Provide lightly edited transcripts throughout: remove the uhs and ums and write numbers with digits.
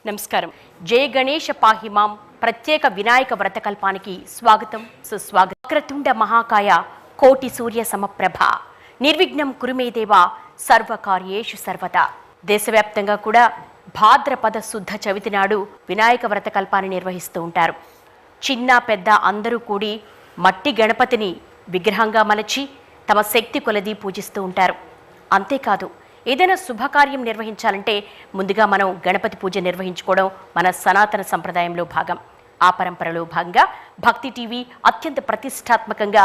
నమస్కారం. జయ గణేష పాహిమాం ప్రత్యేక వినాయక వ్రతకల్పానికి స్వాగతం, సుస్వాగతం. వక్రతుండ మహాకాయ కోటి సూర్య సమప్రభ నిర్విఘ్నం కురుమే దేవా సర్వకార్యేషు సర్వదా. దేశవ్యాప్తంగా కూడా భాద్రపద శుద్ధ చవితి నాడు వినాయక వ్రతకల్పాన్ని నిర్వహిస్తూ ఉంటారు. చిన్న పెద్ద అందరూ కూడి మట్టి గణపతిని విగ్రహంగా మలచి తమ శక్తి కొలది పూజిస్తూ ఉంటారు. అంతేకాదు, ఏదైనా శుభకార్యం నిర్వహించాలంటే ముందుగా మనం గణపతి పూజ నిర్వహించుకోవడం మన సనాతన సంప్రదాయంలో భాగం. ఆ పరంపరలో భాగంగా భక్తి టీవీ అత్యంత ప్రతిష్టాత్మకంగా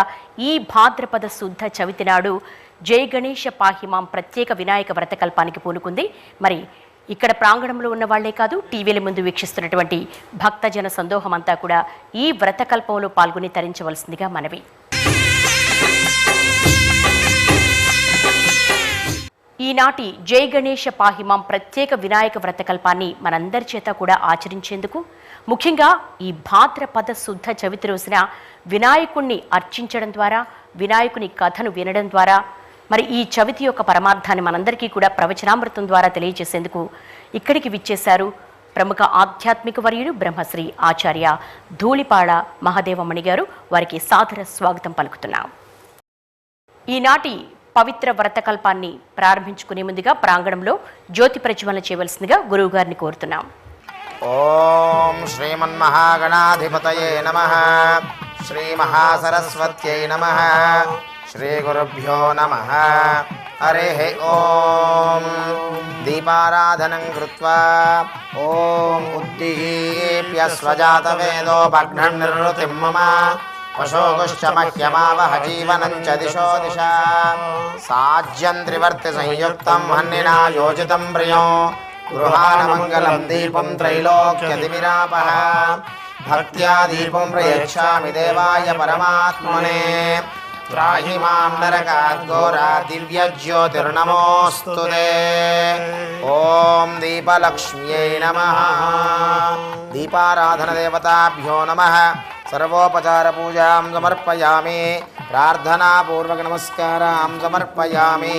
ఈ భాద్రపద శుద్ధ చవితి నాడు జయ గణేష పాహిమాం ప్రత్యేక వినాయక వ్రతకల్పానికి పూనుకుంది. మరి ఇక్కడ ప్రాంగణంలో ఉన్న వాళ్లే కాదు, టీవీల ముందు వీక్షిస్తున్నటువంటి భక్తజన సందోహం అంతా కూడా ఈ వ్రతకల్పంలో పాల్గొని తరించవలసిందిగా మనవి. ఈనాటి జయ గణేష పాహిమాం ప్రత్యేక వినాయక వ్రతకల్పాన్ని మనందరి చేత కూడా ఆచరించేందుకు, ముఖ్యంగా ఈ భాద్రపద శుద్ధ చవితి రోజున వినాయకుణ్ణి అర్చించడం ద్వారా, వినాయకుని కథను వినడం ద్వారా, మరి ఈ చవితి యొక్క పరమార్థాన్ని మనందరికీ కూడా ప్రవచనామృతం ద్వారా తెలియజేసేందుకు ఇక్కడికి విచ్చేశారు ప్రముఖ ఆధ్యాత్మిక వర్యుడు బ్రహ్మశ్రీ ఆచార్య ధూళిపాడ మహదేవమణి గారు. వారికి సాదర స్వాగతం పలుకుతున్నాం. ఈనాటి పవిత్ర వ్రతకల్పాన్ని ప్రారంభించుకునే ముందుగా ప్రాంగణంలో జ్యోతి ప్రజ్వలన చేయవలసిందిగా గురువు గారిని కోరుతున్నాం. ఓం శ్రీమన్మహాగణాధిపతయే నమః. శ్రీ మహాసరస్వత్యై నమః. శ్రీ గురుభ్యో నమః. హరిః ఓం. దీపారాధనం కృత్వా ఓం ఉద్దీప్య స్వజాతవేదో భగ్నం నిర్వృతిం మమ పశోగుశ్చ మహ్యమావహ జీవనం చ దిశో దిశా. సాజ్యం త్రివర్తి సంయుక్తం హన్నినా యోజితం ప్రియం గృహాణమంగళం దీపం త్రైలోక్యదివిరాపః. భక్త్యా దీపం ప్రయచ్ఛామి దేవాయ పరమాత్మనే. త్రాహి మాం నరకాద్ ఘోరా దివ్యజ్యోతిర్నమోస్తుతే. ఓం దీపలక్ష్మ్యై నమః. దీపారాధన దేవతాభ్యో నమః. సర్వోపచార పూజాం సమర్పయామి. ప్రార్థనాపూర్వక నమస్కారాం సమర్పయామి.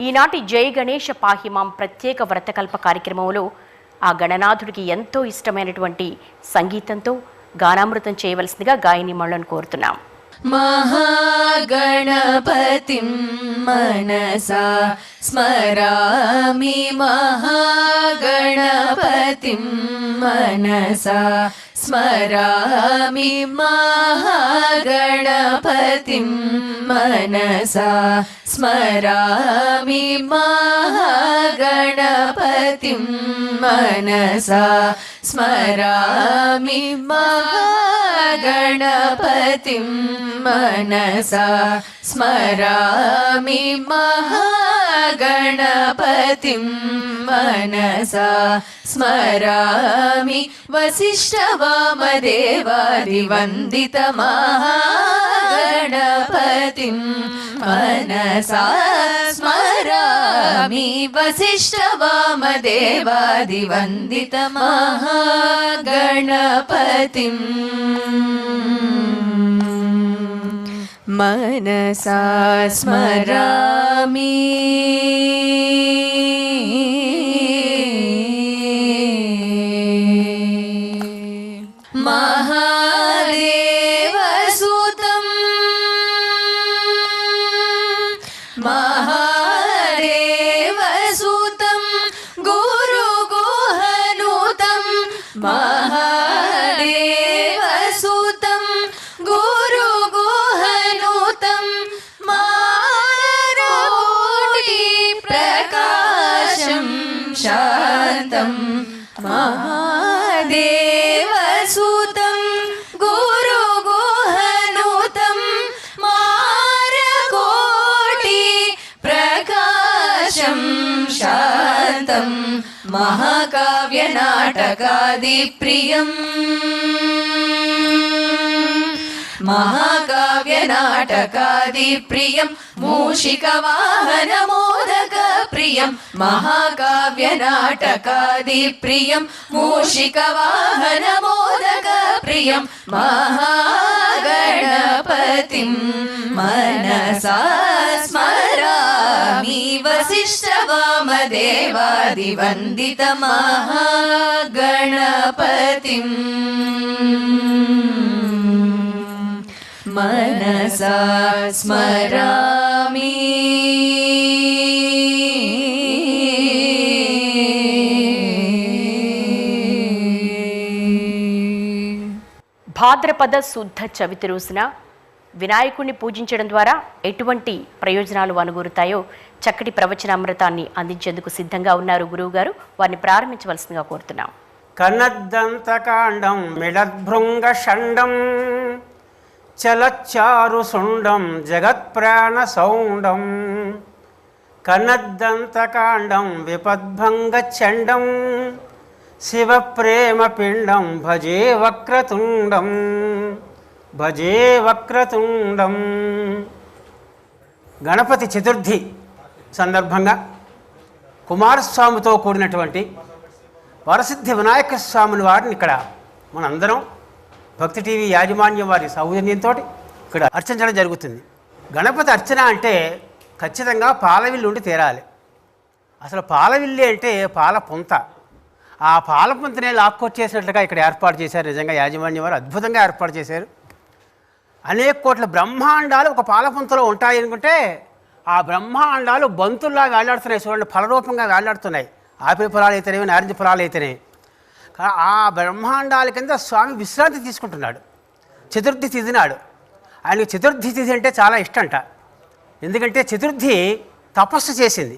ఈనాటి జయ గణేష పాహిమాం ప్రత్యేక వ్రతకల్ప కార్యక్రమంలో ఆ గణనాథుడికి ఎంతో ఇష్టమైనటువంటి సంగీతంతో గానామృతం చేయవలసిందిగా గాయని మళ్ళను కోరుతున్నాం. మహాగణపతిం మనసా స్మరామి. మహాగణపతిం మనసా స్మరామి. మహాగణపతిం మనసా స్మరామి. మహాగణపతిం మనసా స్మరామి. మహాగణపతిం మనసా స్మరామి. మహాగణపతిం మనసా స్మరామి. వసిష్ఠవామదేవాదివందిత మహాగణపతిం మనసా స్మరామి. వసిష్ఠవామదేవాదివందిత మహాగణపతిం మనసా స్మరామి. మహాదేవసుతం మహాదేవసుతం గురుగుహనుతం. మహాదేవసుతం గురుగుహనుతం. మారకోటి ప్రకాశం శాంతం. మహాదేవసుతం గురుగుహనుతం. మారకోటి ప్రకాశం శాంతం. మహాకావ్యనాటకాదిప్రియం. మహాకావ్యనాటకాదిప్రియం. మూషికవాహనమోదకప్రియం. మహాకావ్యనాటకాదిప్రియం. మూషికవాహనమోదకప్రియం. మహాగణపతిం మనసా స్మరామి. వసిష్ఠ वामदेवादिवन्दितमहागणपतिम् मनसा स्मरामि భాద్రపద శుద్ధ చవితి రోజున వినాయకుడిని పూజించడం ద్వారా ఎటువంటి ప్రయోజనాలు అనుగురుతాయో చక్కటి ప్రవచనామృతాన్ని అందించేందుకు సిద్ధంగా ఉన్నారు గురువు గారు. వారిని ప్రారంభించవలసిందిగా కోరుతున్నాం. కనద్దంతకాండం మిళద్భృంగ షండం చలచ్చారు సుండం జగత్ప్రాణ సౌండం కనద్దంతకాండం విపద్భంగ చండం శివ ప్రేమ పిండం భజే వక్రతుండం భజే వక్రతుండం. గణపతి చతుర్థి సందర్భంగా కుమారస్వామితో కూడినటువంటి వరసిద్ధి వినాయక స్వామిని వారిని ఇక్కడ మనందరం భక్తి టీవీ యాజమాన్యం వారి సౌజన్యంతో ఇక్కడ అర్చించడం జరుగుతుంది. గణపతి అర్చన అంటే ఖచ్చితంగా పాలవిల్లు ఉండి తీరాలి. అసలు పాలవిల్లి అంటే పాల పుంత. ఆ పాల పుంతనే లాక్కొచ్చేసినట్లుగా ఇక్కడ ఏర్పాటు చేశారు. నిజంగా యాజమాన్యం వారు అద్భుతంగా ఏర్పాటు చేశారు. అనేక కోట్ల బ్రహ్మాండాలు ఒక పాలపుంతలో ఉంటాయి అనుకుంటే ఆ బ్రహ్మాండాలు బంతుల్లా వేలాడుతున్నాయి. చూడండి, ఫలరూపంగా వేలాడుతున్నాయి. ఆపిల్ ఫలాలు అయితేనేవి, నారింజ ఫలాలు అయితేనే. ఆ బ్రహ్మాండాల కింద స్వామి విశ్రాంతి తీసుకుంటున్నాడు. చతుర్థి తిథి నాడు ఆయనకి చతుర్థి తిథి అంటే చాలా ఇష్టంట. ఎందుకంటే చతుర్థి తపస్సు చేసింది.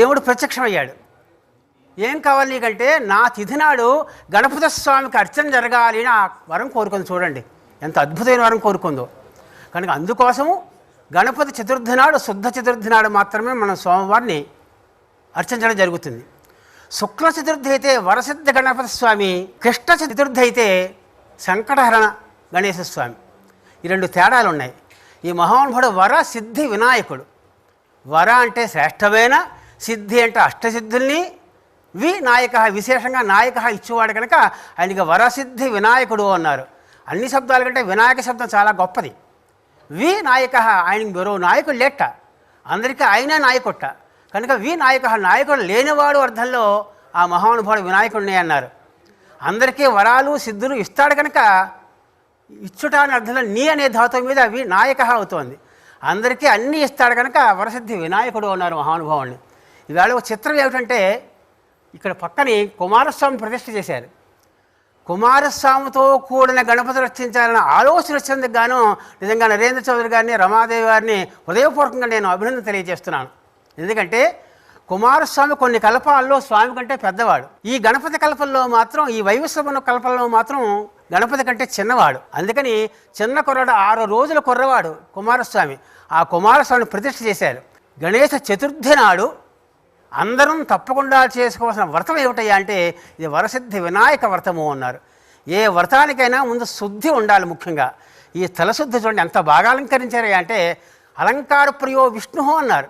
దేవుడు ప్రత్యక్షమయ్యాడు. ఏం కావాలి నీకంటే నా తిథి నాడు గణపతి స్వామికి అర్చన జరగాలి అని ఆ వరం కోరుకుంది. చూడండి ఎంత అద్భుతమైన వరం కోరుకుందో. కనుక అందుకోసము గణపతి చతుర్థి నాడు, శుద్ధ చతుర్థి నాడు మాత్రమే మనం స్వామివారిని అర్చించడం జరుగుతుంది. శుక్ల చతుర్థి అయితే వరసిద్ధ గణపతి స్వామి, కృష్ణ చతుర్థి అయితే సంకటహరణ గణేశ స్వామి. ఈ రెండు తేడాలు ఉన్నాయి. ఈ మహానుభావుడు వర సిద్ధి వినాయకుడు. వర అంటే శ్రేష్టమైన, సిద్ధి అంటే అష్టసిద్ధుల్ని, నాయక విశేషంగా నాయక ఇచ్చేవాడు కనుక ఆయనకి వరసిద్ధి వినాయకుడు అన్నారు. అన్ని శబ్దాల కంటే వినాయక శబ్దం చాలా గొప్పది. నాయక ఆయనకి మరో నాయకుడు లేట, అందరికీ ఆయనే నాయకుట్ట. కనుక నాయక నాయకుడు లేనివాడు అర్థంలో ఆ మహానుభావుడు వినాయకుడిని అన్నారు. అందరికీ వరాలు సిద్ధులు ఇస్తాడు కనుక ఇచ్చుట అనే అర్థంలో నీ అనే ధాతువు మీద నాయక అవుతోంది. అందరికీ అన్నీ ఇస్తాడు కనుక వరసిద్ధి వినాయకుడు అన్నారు మహానుభావుడిని. ఈవేళ ఒక చిత్రం ఏమిటంటే ఇక్కడ పక్కనే కుమారస్వామి ప్రతిష్ఠ చేశారు. కుమారస్వామితో కూడిన గణపతి రచించాలన్న ఆలోచన వచ్చినందుకు గాను నిజంగా నరేంద్ర చౌదరి గారిని, రమాదేవి గారిని హృదయపూర్వకంగా నేను అభినందన తెలియజేస్తున్నాను. ఎందుకంటే కుమారస్వామి కొన్ని కల్పాల్లో స్వామి కంటే పెద్దవాడు. ఈ గణపతి కల్పంలో మాత్రం, ఈ వైవస్వన కల్పంలో మాత్రం గణపతి కంటే చిన్నవాడు. అందుకని చిన్న కుర్రాడు, 6 రోజుల కుర్రవాడు కుమారస్వామి. ఆ కుమారస్వామిని ప్రతిష్ఠ చేశారు. గణేశ చతుర్థి నాడు అందరం తప్పకుండా చేసుకోవాల్సిన వ్రతం ఏమిటయ్యా అంటే ఇది వరసిద్ధి వినాయక వ్రతము అన్నారు. ఏ వ్రతానికైనా ముందు శుద్ధి ఉండాలి. ముఖ్యంగా ఈ తలశుద్ధి చూడండి ఎంత బాగా అలంకరించారయ్యా అంటే అలంకార ప్రియో విష్ణు అన్నారు.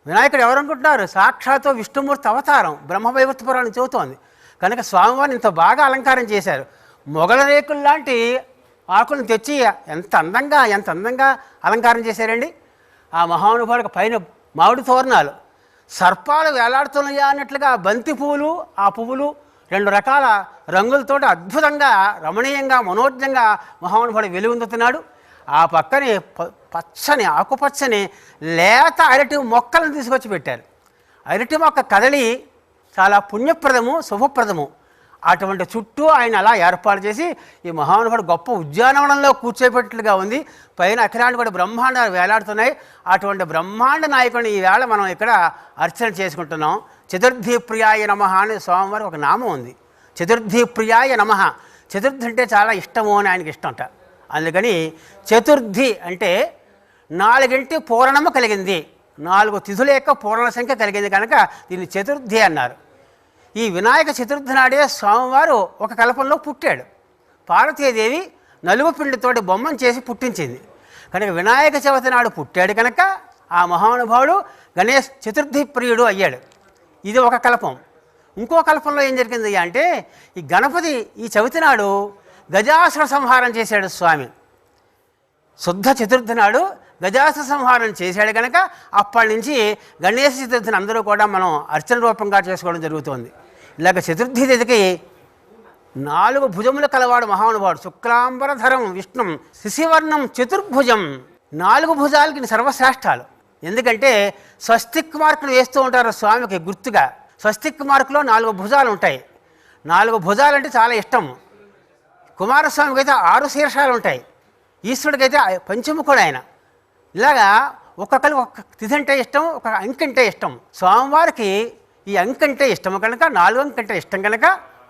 వినాయకుడు ఎవరనుకుంటున్నారు? సాక్షాత్తు విష్ణుమూర్తి అవతారం. బ్రహ్మవైవర్త పురాణం చెబుతోంది. కనుక స్వామివారిని ఇంత బాగా అలంకారం చేశారు. మొగల రేకులు లాంటి ఆకులను తెచ్చి ఎంత అందంగా అలంకారం చేశారండి. ఆ మహానుభావుడికి పైన మామిడి తోరణాలు, సర్పాలు వేలాడుతున్నాయా అన్నట్లుగా బంతి పువ్వులు, ఆ పువ్వులు 2 రకాల రంగులతోటి అద్భుతంగా, రమణీయంగా, మనోజ్ఞంగా మహానుభావుడు వెలుగొందుతున్నాడు. ఆ పక్కనే పచ్చని, ఆకుపచ్చని లేత అరటి మొక్కలను తీసుకొచ్చి పెట్టారు. అరటి మొక్క కదలి చాలా పుణ్యప్రదము, శుభప్రదము. అటువంటి చుట్టూ ఆయన అలా ఏర్పాటు చేసి ఈ మహానుభావుడు గొప్ప ఉద్యానవనంలో కూర్చోబెట్టినట్లుగా ఉంది. పైన అఖిలాంటి కూడా బ్రహ్మాండాలు వేలాడుతున్నాయి. అటువంటి బ్రహ్మాండ నాయకుడిని ఈవేళ మనం ఇక్కడ అర్చన చేసుకుంటున్నాం. చతుర్థి ప్రియాయ నమః అని స్వామివారి ఒక నామం ఉంది. చతుర్థి ప్రియాయ నమః. చతుర్థి అంటే చాలా ఇష్టము అని ఆయనకి ఇష్టంట. అందుకని చతుర్థి అంటే 4 పూరణము కలిగింది, 4 తిథుల యొక్క పూర్ణ సంఖ్య కలిగింది కనుక దీన్ని చతుర్థి అన్నారు. ఈ వినాయక చతుర్థి నాడే స్వామివారు ఒక కల్పంలో పుట్టాడు. పార్వతీదేవి నలుగు పిండితోటి బొమ్మను చేసి పుట్టించింది. కనుక వినాయక చవితి నాడు పుట్టాడు కనుక ఆ మహానుభావుడు గణేష్ చతుర్థి ప్రియుడు అయ్యాడు. ఇది ఒక కల్పం. ఇంకో కల్పంలో ఏం జరిగింది అంటే ఈ గణపతి ఈ చవితి నాడు గజాసుర సంహారం చేశాడు స్వామి. శుద్ధ చతుర్థి నాడు గజాసుర సంహారం చేశాడు కనుక అప్పటి నుంచి గణేశ చతుర్థిని అందరూ కూడా మనం అర్చన రూపంగా చేసుకోవడం జరుగుతుంది. ఇలాగ చతుర్థి తిథికి 4 భుజములు కలవాడు మహానుభావుడు. శుక్లాంబరధరం విష్ణుం శశివర్ణం చతుర్భుజం. 4 భుజాలకి సర్వశ్రేష్టాలు. ఎందుకంటే స్వస్తిక్ మార్కులు వేస్తూ ఉంటారు స్వామికి గుర్తుగా. స్వస్తిక్ మార్కులో 4 భుజాలు ఉంటాయి. 4 భుజాలంటే చాలా ఇష్టం. కుమారస్వామికి అయితే 6 శీర్షాలు ఉంటాయి. ఈశ్వరుడికైతే పంచముఖుడు ఆయన. ఇలాగా ఒక్కొక్కరికి ఒక్క తిథి అంటే ఇష్టం, ఒక అంకె అంటే ఇష్టం. స్వామివారికి ఈ అంకె అంటే ఇష్టం కనుక 4 అంకె అంటే ఇష్టం కనుక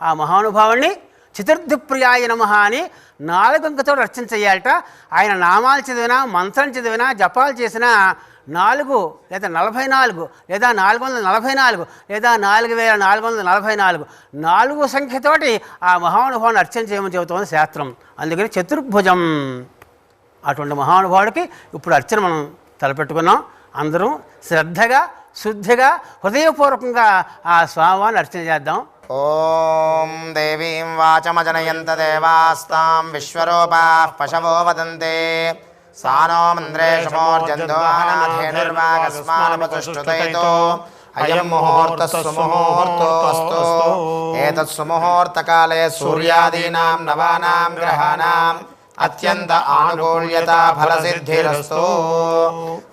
ఆ మహానుభావుణ్ణి చతుర్థి ప్రియాయ నమః అని 4 అంకెతో అర్చన చేయాలట. ఆయన నామాలు చదివినా, మంత్రం చదివినా, జపాలు చేసినా 4 లేదా 44 లేదా 444 లేదా 4444 4 సంఖ్యతోటి ఆ మహానుభావుని అర్చన చేయమని చెబుతోంది శాస్త్రం. అందుకని చతుర్భుజం. అటువంటి మహానుభావుడికి ఇప్పుడు అర్చన మనం తలపెట్టుకున్నాం. అందరం శ్రద్ధగా, శుద్ధిగా, హృదయపూర్వకంగా ఆ స్వామివారిని అర్చన చేద్దాం. ఓం దేవీం వాచమజనయంత దేవాస్తాం విశ్వరూపాః పశవో వదంతే సానో మంద్రేషమోర్జంతో అనాథేనుర్వాగస్మానపతుష్టుతైతో అయం ముహూర్తః సుముహూర్తోऽస్తు. ఏతత్ సుముహూర్తకాలే సూర్యాదీనాం నవానాం గ్రహాణాం అత్యంత ఆనుకూల్యత ఫలసిద్ధిరస్తు.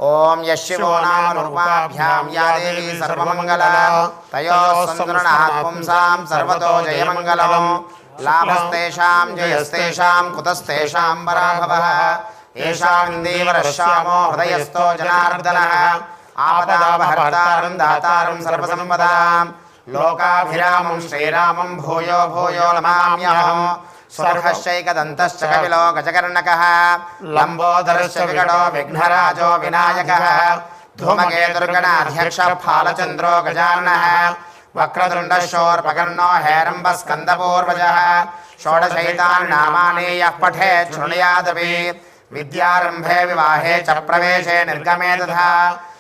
ఓం యశివో నామ రూపాభ్యాం యా దేవీ సర్వమంగళ తయోః సంతృణాత్ పుంసాం సర్వతో జయమంగళం. లాభస్తేషాం జయస్తేషాం కుతస్తేషాం పరాభవః. ఏషాం దేవరశ్యామో హృదయస్థో జనార్దనః. ఆపదాపహర్తారం దాతారం సర్వసంపదాం. లోకాభిరామం శ్రీరామం భూయో భూయో నమామ్యహం. స్వర్హశ్చైకదంతశ్చ కపిలో గజకర్ణకః. లంబోదరశ్చ వికటో విఘ్నరాజో వినాయకః. ధూమకేతుర్గణాధ్యక్ష ఫాలచంద్రో గజాననః. వక్రతుండశోర్పకర్ణో హేరంబస్కందపూర్వజः. షోడశైతాని నామాని యః పఠేత్ శృణుయాదపి. విద్యారంభే వివాహే చ ప్రవేశే నిర్గమే తథా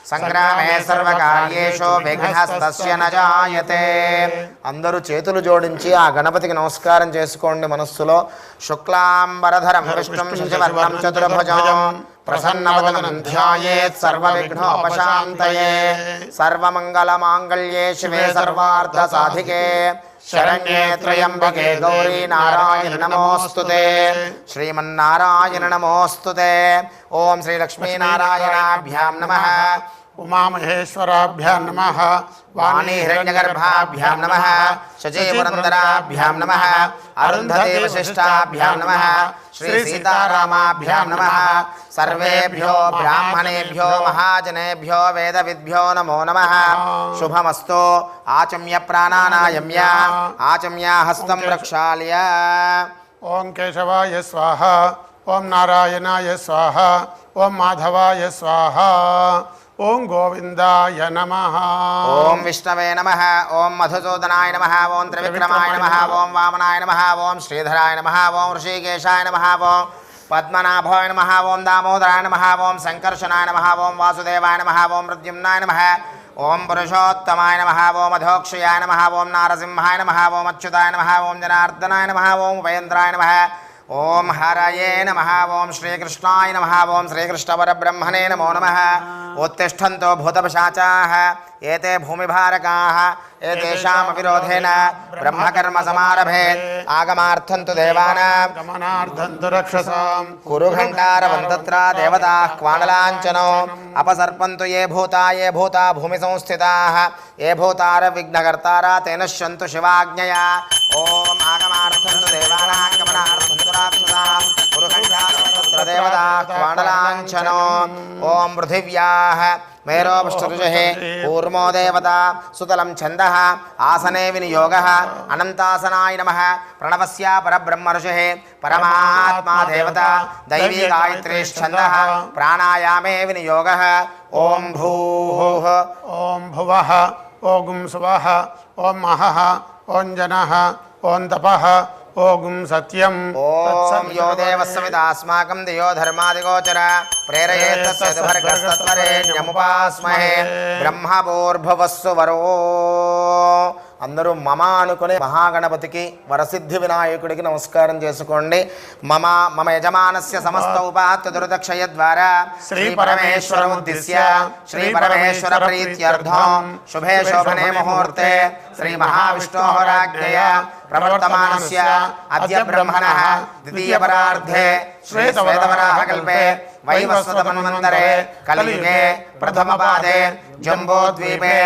సంగ్రామే సర్వకార్యేషు విఘ్నస్తస్య న జాయతే. అందరూ చేతులు జోడించి ఆ గణపతికి నమస్కారం చేసుకోండి మనస్సులో. శుక్లాంబరధరం విష్ణుం శశివర్ణం చతుర్భుజం ప్రసన్నవదనం ధ్యాయేత్ సర్వవిఘ్నోపశాంతయే. సర్వమంగళమాంగళ్యే శివే సర్వార్థ సాధికే శరణ్యే త్రయంబకే గౌరీ నారాయణ నమోస్తుతే. శ్రీమన్నారాయణ నమోస్తుతే. ఓం శ్రీ లక్ష్మీనారాయణాభ్యాం నమః. ఉమామహేశ్వరాభ్యాం నమః. వాణీ హిరణ్యగర్భాభ్యాం నమః. శచీపురందరాభ్యాం నమః. అరుంధతీ వశిష్టాభ్యాం నమః. శ్రీ సీతారామాభ్యాం నమః. సర్వేభ్యో బ్రాహ్మణేభ్యో మహాజనేభ్యో వేదవిద్భ్యో నమో నమః. శుభమస్తు. ఆచమ్య ప్రాణానాయమ్య ఆచమ్య హస్తం ప్రక్షాళ్య. ఓం కేశవాయ స్వాహ. ఓం నారాయణాయ స్వాహ. ఓం మాధవాయ స్వాహ. ఓం గోవిందాయ నమః. ఓం విష్ణవే నమః. ఓం మధుసూదనాయ నమః. ఓం త్రివిక్రమాయ నమః. ఓం వామనాయ నమః. ఓం శ్రీధరాయ నమః. ఓం ఋషికేశాయ నమః. ఓం పద్మనాభాయ నమః. ఓం దామోదరాయ నమః. ఓం సంకర్షణాయ నమః. ఓం వాసుదేవాయ నమః. ఓం ప్రద్యుమ్నాయ నమః. ఓం పురుషోత్తమాయ నమః. ఓం అధోక్షయాయ నమః. ఓం నారసింహాయ నమః. ఓం అచ్యుతాయ నమః. ఓం జనార్దనాయ నమః. ఓం ఉపేంద్రాయ నమః. ఓం హరయే నమః. ఓం శ్రీకృష్ణాయ నమః. ఓం శ్రీకృష్ణపరబ్రహ్మణే నమో నమః. ఉత్తిష్టంతో భూతపిశాచాః ఏతే భూమిభారకాః ఏతేషామపి రోధేన బ్రహ్మకర్మ సమారభే. ఆగమార్థం తు దేవానాం గమనార్థం తు రక్షసాం. కురు ఘంటారవంతత్ర దేవతాః క్వాడలాంఛనో. అపసర్పంతు ఏ భూతా భూమి సంస్థితాః. ఏ భూతార విఘ్నకర్తారా తేన శంతు శివాజ్ఞయా. ఓం ఆగమార్థం తు దేవానాం గమనార్థం తు రాక్షసాం. కురు ఘంటారవంతత్ర దేవతాః క్వాడలాంఛనో. ఓం పృథివ్యాః మేరోపృష్ఠరుజుః కూర్మో దేవతా సుతలం ఛందః. ఆసనే వినియోగः అనంతాసనాయ నమః. ప్రణవస్య పరబ్రహ్మ ఋషిః పరమాత్మా దేవత దైవీ గాయత్రీశ్ఛందః. ప్రాణాయామే వినియోగः. ఓం భూః. ఓం భువః. ఓం సువః. ఓం మహః. ఓం జనః. ఓం తపః. ఓం సత్యం. ఓం యో దేవస్సవితాస్మాకం దియో ధర్మాదిగోచర ప్రేరయేత్తస్య దుర్భర్గస్తత్వరేణ్యముపాస్మహే. బ్రహ్మభూర్భువస్సు వరో అందరూ మమ అనుకుని మహాగణపతికి వరసిద్ధి వినాయకుడికి నమస్కారం చేసుకోండి. మమ యజమానస్య సమస్త ఉపాత్త దుర్దక్షయ ద్వారా శ్రీ పరమేశ్వరముద్దిశ్య శ్రీ పరమేశ్వర ప్రీత్యర్థం శుభే శోభనే ముహూర్తే శ్రీ మహావిష్ణోః రాజ్ఞయ ప్రవర్తమానస్య అద్య బ్రహ్మణః ద్వితీయ పరార్ధే శ్వేతవరాహ కల్పే వైవస్వత మన్వంతరే కలియుగే ప్రథమ పాదే జంబోద్వీపే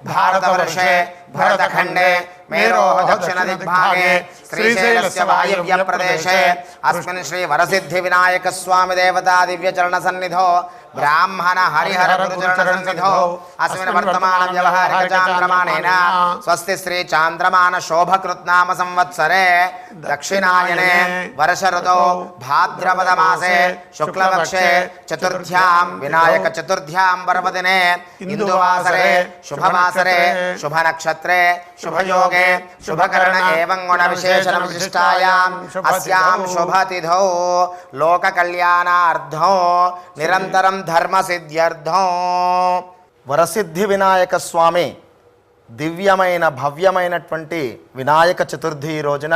భారతవర్షే భరతఖండే మేరోః దక్షిణ దిగ్భాగే శ్రీశైలస్య వాయవ్య ప్రదేశే అస్మిన్ శ్రీ వరసిద్ధి వినాయక స్వామి దేవతా దివ్య చరణ సన్నిధో బ్రాహ్మణ హరిహర గురుచరణ సన్నిధో అస్మిన్ వర్తమాన వ్యవహారిక చాంద్రమాణేన స్వస్తి శ్రీ చాంద్రమాన శోభకృత్నామ సంవత్సరే దక్షిణాయనే వర్ష ఋతౌ భాద్రపద మాసే శుక్లపక్షే చతుర్థ్యాం వినాయక చతుర్థ్యాం పర్వదినే ఇందువాసరే శుభవాసరే శుభ నక్షత్రే శుభయోగే శుభకరణ ఏవం గుణ విశేషణ విశిష్టాయాం అస్యాం శుభతిథౌ లోక కళ్యాణార్థం నిరంతరం ధర్మ సిద్ధ్యర్థం. వరసిద్ధి వినాయక స్వామి దివ్యమైన భవ్యమైనటువంటి వినాయక చతుర్థి రోజున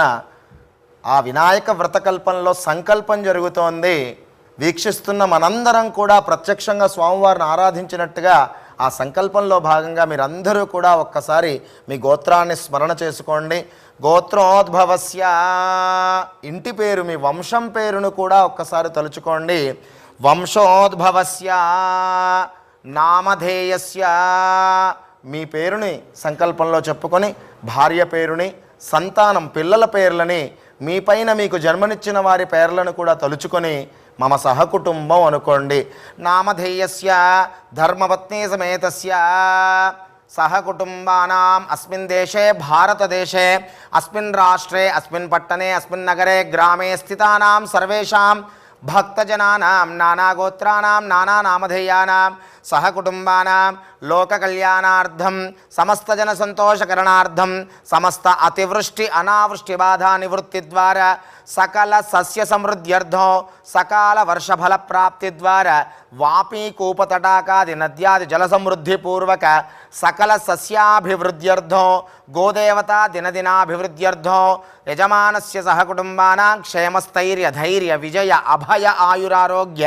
ఆ వినాయక వ్రతకల్పంలో సంకల్పం జరుగుతోంది. వీక్షిస్తున్న మనందరం కూడా ప్రత్యక్షంగా స్వామివారిని ఆరాధించినట్టుగా ఆ సంకల్పంలో భాగంగా మీరందరూ కూడా ఒక్కసారి మీ గోత్రాన్ని స్మరణ చేసుకోండి. గోత్రోద్భవస్య ఇంటి పేరు, మీ వంశం పేరును కూడా ఒక్కసారి తలుచుకోండి. వంశోద్భవస్య నామధేయస్య మీ పేరుని సంకల్పంలో చెప్పుకొని భార్య పేరుని, సంతానం పిల్లల పేర్లని, మీ పైన మీకు జన్మనిచ్చిన వారి పేర్లను కూడా తలుచుకొని మమ సహకుటుంబం అనుకోండి. నామధేయస్య ధర్మపత్ని సమేతస్య సహకుటుంబానాం అస్మిన్ దేశే భారతదేశే అస్మిన్ రాష్ట్రే అస్మిన్ పట్టణే అస్మిన్ నగరే గ్రామే స్థితానాం సర్వేషాం భక్తజనానాం నానాగోత్రానాం నానానామధేయానాం సహకుటుంబానాం లోకకళ్యాణార్థం సమస్తజన సంతోషకరణార్థం సమస్త అతివృష్టి అనావృష్టి బాధా నివృత్తి ద్వారా సకల సస్య సమృద్ధ్యర్థం సకాల వర్షఫల ప్రాప్తి ద్వారా వాపీ కూపతటాకాది నద్యాది జల సమృద్ధి పూర్వక సకల సస్యాభివృద్ధ్యర్థం గోదేవతా దినదినాభివృద్ధ్యర్థం యజమానస్య సహకుటుంబానాం క్షేమస్థైర్య ధైర్య విజయ అభయ ఆయురారోగ్య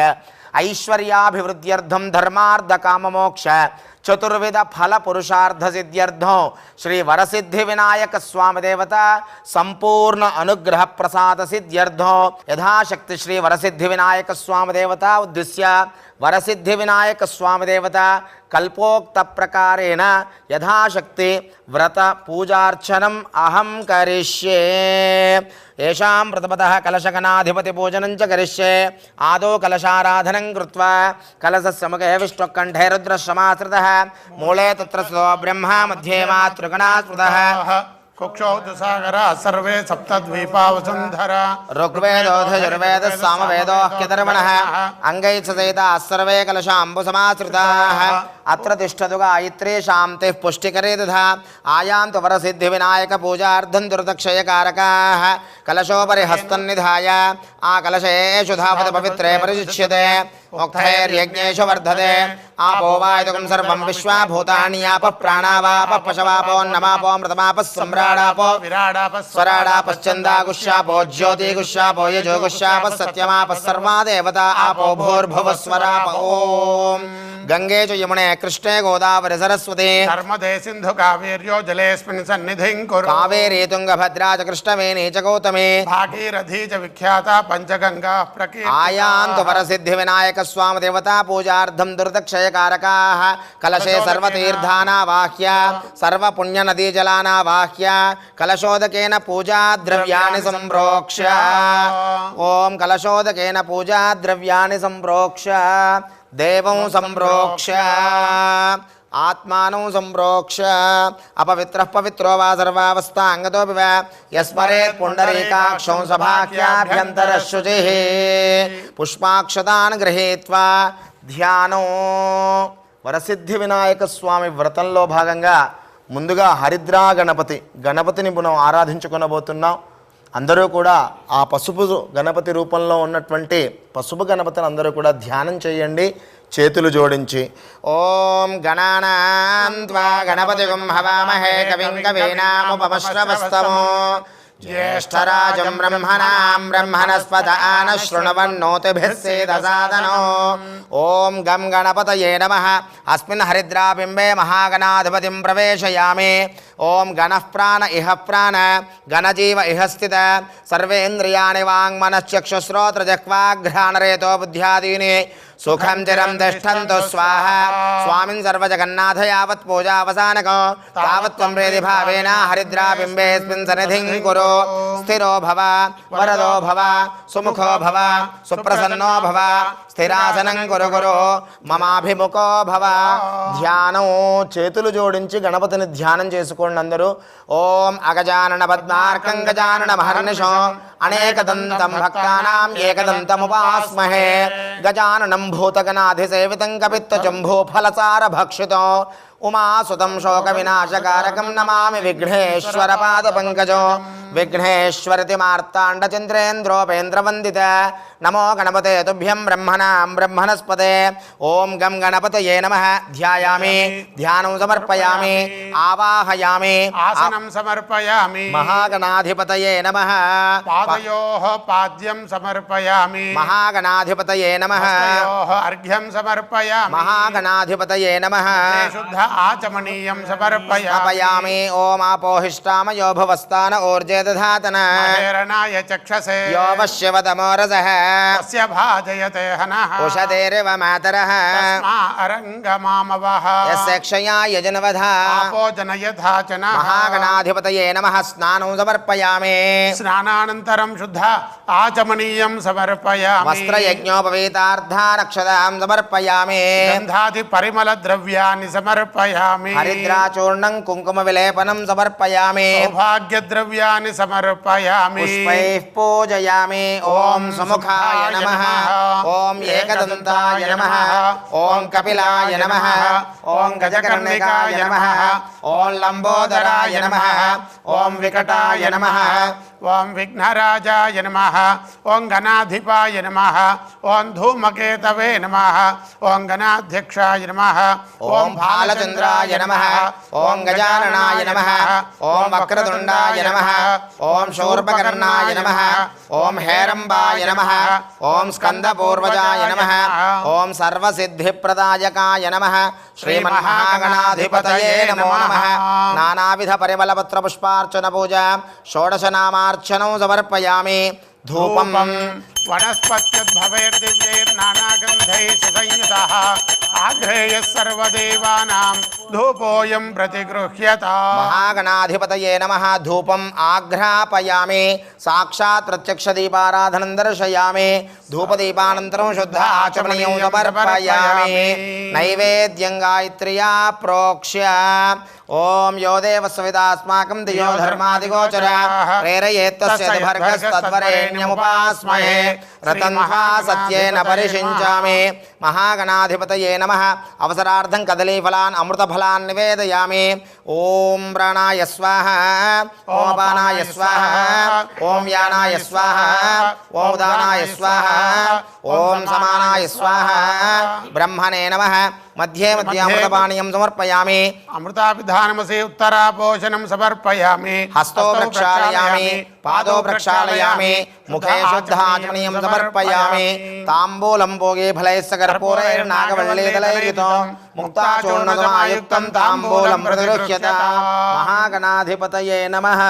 ఐశ్వర్యాభివృద్ధ్యర్థం ధర్మార్థ కామమోక్ష చతుర్విధ ఫల పురుషార్థ సిద్ధ్యర్థం శ్రీ వరసిద్ధి వినాయక స్వామి దేవత సంపూర్ణ అనుగ్రహ ప్రసాద సిద్ధ్యర్థం యథాశక్తి శ్రీ వరసిద్ధి వినాయక స్వామి దేవత ఉద్దేశ్య వరసిద్ధి వినాయక స్వామి దేవత కల్పోక్త ప్రకారేణ యథాశక్తి వ్రత పూజార్చనం అహం కరిష్యే. ఏషాం ప్రథమతః కలశగణాధిపతి పూజనం చ కరిష్యే. ఆదో కలశారాధనం కృత్వా కలశస్య ముఖే విష్ణుకంఠే రుద్రశ్రమాశ్రితః మూలే తత్ర స్థితో బ్రహ్మ మధ్యే మాతృగణా స్మృతః. కుక్షౌదుసాగర సర్వే సప్తద్వీపా వసుంధరా ఋగ్వేదోధయుర్వేద సామవేదోహ్యధర్మణః అంగైత్సహితాః సర్వే కలశాంబు సమాశ్రితాః. అత్ర తిష్టతు గాయత్రీ శాంతిః పుష్టికరే తథా ఆయాంతు వరసిద్ధి వినాయక పూజార్థం దుర్దక్షయకారకాః. కలశోపరి హస్తన్నిధాయ ఆ కలశేషు ధావతి పవిత్రే పరిశుచ్యతే. ముక్తైర్యజ్ఞేషు వర్ధతే. ఆపో వాయుకం సర్వం విశ్వా భూతాని ఆపః ప్రాణావాపః పశవాపో నమాపో మృతమాపః సమ్రాడాపో విరాడాప స్వరాడాపశ్చందాగుష్యాపో జ్యోతిగుష్యాపో యజోగుష్యాపః సత్యమాపః సర్వా దేవతా ఆపో భూర్భువస్వరాప. ఓం గంగే చ యమునే కృష్ణే గోదావరి సరస్వతి నర్మదే సింధు కావేర్యో జలేస్మిన్ సన్నిధిం కురు. కావేరీ తుంగభద్రా చ కృష్ణవేణీ చ గౌతమి భాగీరథీ చ విఖ్యాత పంచగంగా ఆయాంతు వరసిద్ధి వినాయక స్వామి దేవతా పూజార్థం దుర్దక్షయకారకాః. కలశే సర్వతీర్థానావాహ్య సర్వపుణ్యనదీజలానావాహ్య కలశోదకేన పూజాద్రవ్యాణి సంప్రోక్ష. ఓం కలశోదకేన పూజాద్రవ్యాణి సంప్రోక్ష దేవం సంప్రోక్ష ఆత్మానం సంప్రోక్ష అపవిత్రః పవిత్రో వా సర్వావస్థాంగతోపి వా యస్మరేత్ పుండరీకాక్షం సభాఖ్యాభ్యంతరశుచిః. పుష్పాక్షతాన్ గృహీత్వా ధ్యానం. వరసిద్ధి వినాయక స్వామి వ్రతంలో భాగంగా ముందుగా హరిద్రా గణపతిని మనం ఆరాధించుకొనబోతున్నాం. అందరూ కూడా ఆ పసుపు గణపతి రూపంలో ఉన్నటువంటి పసుపు గణపతిని అందరూ కూడా ధ్యానం చేయండి. చేతులు జోడించి ఓం గణానాం త్వా గణపతిగుం హవామహే కవిం కవీనాముపమశ్రవస్తమో జ్యేష్ఠరాజం బ్రహ్మణాం బ్రహ్మణస్పత ఆన శృణవన్నోతిభిः సేదసాదనో ఓం గం గణపతయే నమః అస్మిన్ హరిద్రాబింబే మహాగణాధిపతిం ప్రవేశయామి ఓం గణః ప్రాణ ఇహ ప్రాణ గణజీవ ఇహ స్థిత సర్వేంద్రియాణి వాంగ్మనశ్చక్షుశ్రోత్రజహ్వాఘ్రాణరేతో బుద్ధ్యాదీని సుఖం చిరం తిష్టంతు స్వాహ స్వామిన్ సర్వజగన్నాథ యావత్ పూజావసానకో తావత్ త్వం ప్రీతి భావేన హరిద్రాబింబేస్మిన్ సన్నిధిం కురు స్థిరో భవ వరదో భవ సుముఖో భవ సుప్రసన్నో భవ స్థిరాసనం కురు కురు మమాభిముఖో భవ. ధ్యానం చేతులు జోడించి గణపతిని ధ్యానం చేసుకోండి అందరూ. ఓం అగజానన పద్మార్కం గజానన మహర్నిశో అనేకదంతం భక్తానాం ఏకదంతముపాస్మహే గజాననం భూతగణాధిసేవితం కపిత్వజంభూఫలసార భక్షితో ఉమాసుతం శోక వినాశకారకం నమామి విఘ్నేశ్వర పాద పంకజో విఘ్నేశ్వరతి మార్తాండచంద్రేంద్రోపేంద్రవందిత నమో గణపతే తుభ్యం బ్రహ్మణాం బ్రహ్మణస్పతే. ఓం గం గణపతయే నమః ధ్యాయామి ధ్యానం సమర్పయామి ఆవాహయామి ఆసనం సమర్పయామి మహాగణాధిపతయే నమః పాదయోః పాద్యం సమర్పయామి మహాగణాధిపతయే నమః అర్ఘ్యం సమర్పయామి మహాగణాధిపతయే నమః శుద్ధ ఆచమనీయం సమర్పయామి సమర్పయామి. ఓం ఆపోహిష్టామయో భవస్థాన ఊర్జే దధాతన మహేరణాయ చక్షసే యో వశ్యవతమోరసః తస్య భాజయతే హనః ఉషధేరివ మాతరః తస్మా అరంగమామవః యస్య క్షయాయ జనవధా ఆపో జనయథాచన మహాగణాధిపతయే నమః స్నానం సమర్పయామి స్నానానంతరం శుద్ధ ఆచమనీయం సమర్పయామి వస్త్రయజ్ఞోపవీతార్థానక్షదాం సమర్పయామి గంధాది పరిమళ ద్రవ్యాన్ని సమర్పయామి హరిద్రాచూర్ణం కుంకుమ విలేపనం సమర్పయామి సౌభాగ్య ద్రవ్యాన్ని సమర్పయామి పుష్పైః పూజయామి. ఓం సుముఖాయ నమః ఓం ఏకదంతాయ నమః ఓం కపిలాయ నమః ఓం గజకర్ణికాయ నమః ఓం లంబోదరాయ నమః ఓం వికటాయ నమః ఓం విఘ్నరాజాయ నమః ఓం గణాధిపాయ నమః ఓం ధూమకేతవే నమః ఓం గణాధ్యక్షాయ నమః ఓం బాలచంద్రాయ నమః ఓం గజాననాయ నమః ఓం వక్రతుండాయ నమః ఓం శూర్పకర్ణాయ నమః ఓం హేరంబాయ నమః ఓం స్కందపూర్వజాయ నమః ఓం సర్వసిద్ధిప్రదాయకాయ నమః శ్రీమన్మహాగణాధిపతయే నమో నమః. నానావిధ పరిమళపత్ర పుష్పార్చన పూజ షోడశనామార్చనం సమర్పయామి. ధూపం వనస్పత్యుద్భవైర్దివ్యైర్నానాగంధైः సుసంయుతः ఆగ్రేయः సర్వదేవానాం ధూపోయం ప్రతిగృహ్యతాం. మహాగణాధిపతయే నమః. ధూపం ఆఘ్రాపయామి. సాక్షాత్ ప్రత్యక్ష దీపారాధనం దర్శయామి. ధూపదీపానంతరం శుద్ధ ఆచమనీయం సమర్పయామి. నైవేద్యం గాయత్ర్యా ప్రోక్ష్య ఓం యో దేవస్విదాస్మాకం దియో ధర్మాదిగోచర ప్రేరయేత్తస్య భర్గస్తద్వరేణ్యముపాస్మహే రతన్వా సత్యేన పరిషించామి. మహాగణాధిపతయే నమః. అవసరార్థం కదలీఫలాన్ అమృతఫలాన్ నివేదయామి. ఓం ప్రాణాయ స్వాహ ఓం అపానాయ స్వాహ ఓం వ్యానాయ స్వాహ ఓం ఉదానాయ స్వాహ ఓం సమానాయ స్వాహ. బ్రహ్మణే నమః. మధ్యే మధ్య అమృతపానీయం సమర్పయామి. అమృతాభిధానమసి ఉత్తరాపోషణం సమర్పయామి. హస్తో ప్రక్షాళయామి పాదో ప్రక్షాళయామి. ముఖే శుద్ధాచమనీయం సమర్పయామి. తాంబూలం భోగే ఫలైస్స కర్పూరైర్నాగవల్లీదలైర్యుతో ముక్తాచూర్ణసమాయుక్తం తాంబూలం ప్రతిగృహ్యతాం. మహాగణాధిపతయే నమః.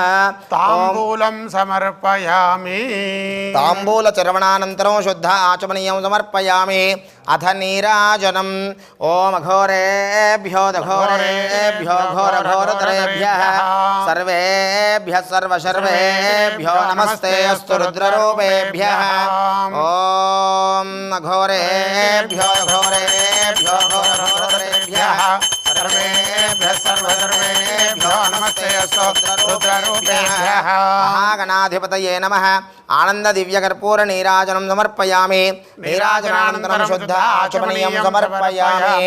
తాంబూలం సమర్పయామి. తాంబూల చర్వణానంతరం శుద్ధ ఆచమనీయం సమర్పయామి. అథ నీరాజనం. ఓం అఘోరేభ్యో దఘోరేభ్యో ఘోరఘోరతరేభ్యః సర్వేభ్యః సర్వశర్వేభ్యో నమస్తే అస్తు రుద్రరూపేభ్యః. ఓం అఘోరేభ్యో ఘోరేభ్యో ఘోరఘోరతరేభ్యః సర్వేభ్యః गणाधिपेभ्यः सर्वधर्मेभ्यो नमस्ते अस्तु रुद्ररूपेभ्यः। महागणाधिपतये नमः। आनंद दिव्य कर्पूर नीराजनं समर्पयामि। नीराजनानन्तरं शुद्ध आचमनीयं समर्पयामि।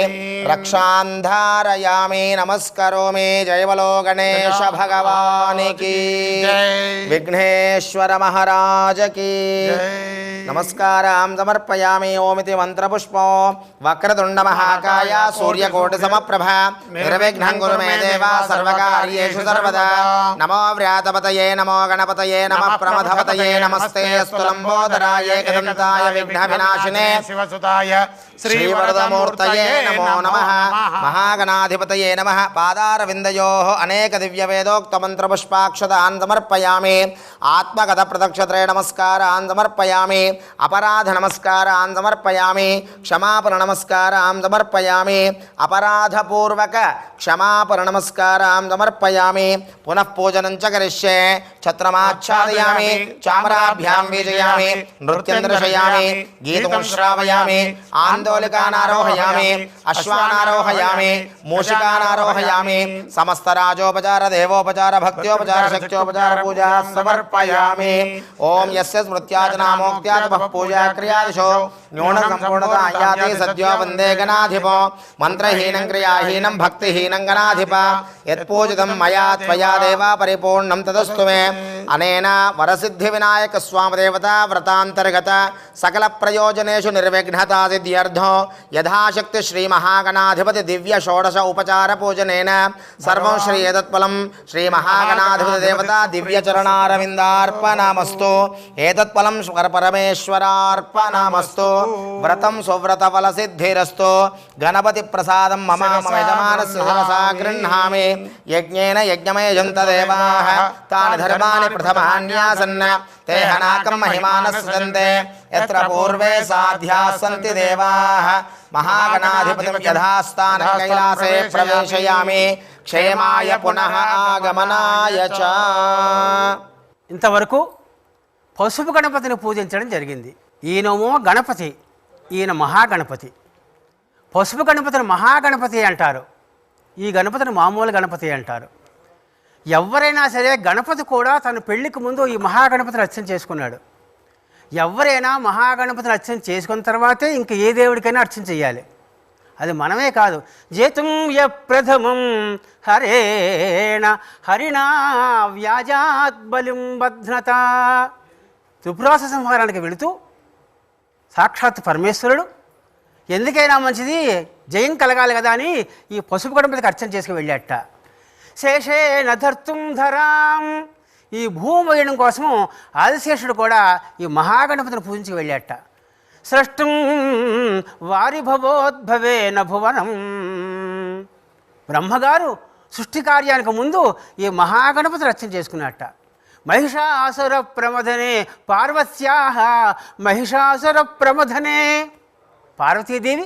रक्षान्धारयामि नमस्करोमि। जय बोलो गणेश भगवान की, विघ्नेश्वर महाराज की नमस्कारां समर्पयामि। ओमिति मंत्रपुष्पो वक्रतुंड महाकाय सूर्यकोटि समप्रभा निर्विघ्नं कुरु मे देव सर्वकार्येषु सर्वदा। नमो व्यातपतये नमो गणपतये नमः प्रमथपतये नमस्ते अस्तु लंबोदराय एकदन्ताय विघ्नविनाशिने शिवसुताय श्रीवरदमूर्तये नमो नमः। महागणाधिपतये नमः। पादारविन्दयोः अनेक दिव्यवेदोक्त मंत्रपुष्पाक्षतान् समर्पयामि। आत्मगत प्रदक्षिणे नमस्कारान् समर्पयामि। अपराध नमस्कारान् समर्पयामि। क्षमापण नमस्कारान् समर्पयामि। अपराधपूर्वक क्षमापण नमस्कारान् समर्पयामि। पुनः पूजनं च करिष्ये। छत्रमाच्छादयामि। चामराभ्यां वीजयामि। नृत्यं दर्शयामि। गीतं श्रावयामि। आन्दोलिकानारोहयामि। अश्वानारोहयामि। मूषिकानारोहयामि। समस्त राजोपचार देवोपचार भक्त्योपचार शक्त्योपचार पूजा समर्पयामि। ओम यस्य स्मृत्याचनामोक्त्यात् पूजा क्रियादिशो न्यून संपूर्णता याति सद्यो वन्दे गणाधिपो। मंत्रहीनं क्रियाहीनं भक्तिहीनं गणाधिप। यत्पूजितं मया त्वया देव परिपूर्णं तदस्तु मे। अनेन वरसिद्धि विनायक स्वाम देवता व्रतांतर्गत सकल प्रयोजनेषु निर्विघ्नता सिद्ध्यर्थो यथाशक्ति श्री महागणाधिपति दिव्य षोडश उपचार पूजनेन सर्वं श्री एतत्फलं श्री महागणाधिपति देवता दिव्य चरणारविन्दार्पणमस्तु। एतत्फलं परमेश्वरार्पणमस्तु। व्रतं सुव्रत फल सिद्धिरस्तु। गणपति प्रसादं मम यजमानस्य शिरसा गृह्णामि। यज्ञेन यज्ञमयजन्त देवाः तानि धर्माणि प्रथमान्यासन् ते हनाकं महिमानस्सन्ते यत्र पूर्वे साध्याः सन्ति देवाः। महागणाधिपतिं यथास्थानं कैलासे प्रवेशयामि क्षेमाय पुनः आगमनाय च। ఇంతవరకు పసుపు గణపతిని పూజించడం జరిగింది. ఈయనమో గణపతి, ఈయన మహాగణపతి. పసుపు గణపతిని మహాగణపతి అంటారు, ఈ గణపతిని మామూలు గణపతి అంటారు. ఎవరైనా సరే గణపతి కూడా తన పెళ్లికి ముందు ఈ మహాగణపతిని అర్చన చేసుకున్నాడు. ఎవరైనా మహాగణపతిని అర్చన చేసుకున్న తర్వాతే ఇంక ఏ దేవుడికైనా అర్చన చేయాలి. అది మనమే కాదు. జేతుం య ప్రథమం హరేణ హరిణా వ్యాజాత్ బలిం బధ్నత. త్రిపురాస సంహారానికి వెళుతూ సాక్షాత్ పరమేశ్వరుడు ఎందుకైనా మంచిది జయం కలగాలి కదా అని ఈ పసుపు గణపతికి అర్చన చేసుకు వెళ్ళాట. శేషేణ ధర్తుం ధరాం. ఈ భూమి వేయడం కోసము ఆదిశేషుడు కూడా ఈ మహాగణపతిని పూజించుకు వెళ్ళాట. సృష్టం వారి భవోద్భవేన భువనం. బ్రహ్మగారు సృష్టి కార్యానికి ముందు ఈ మహాగణపతిని రచన చేసుకున్నట్ట. మహిషాసుర ప్రమథనే పార్వత్యాః మహిషాసుర ప్రమథనే. పార్వతీదేవి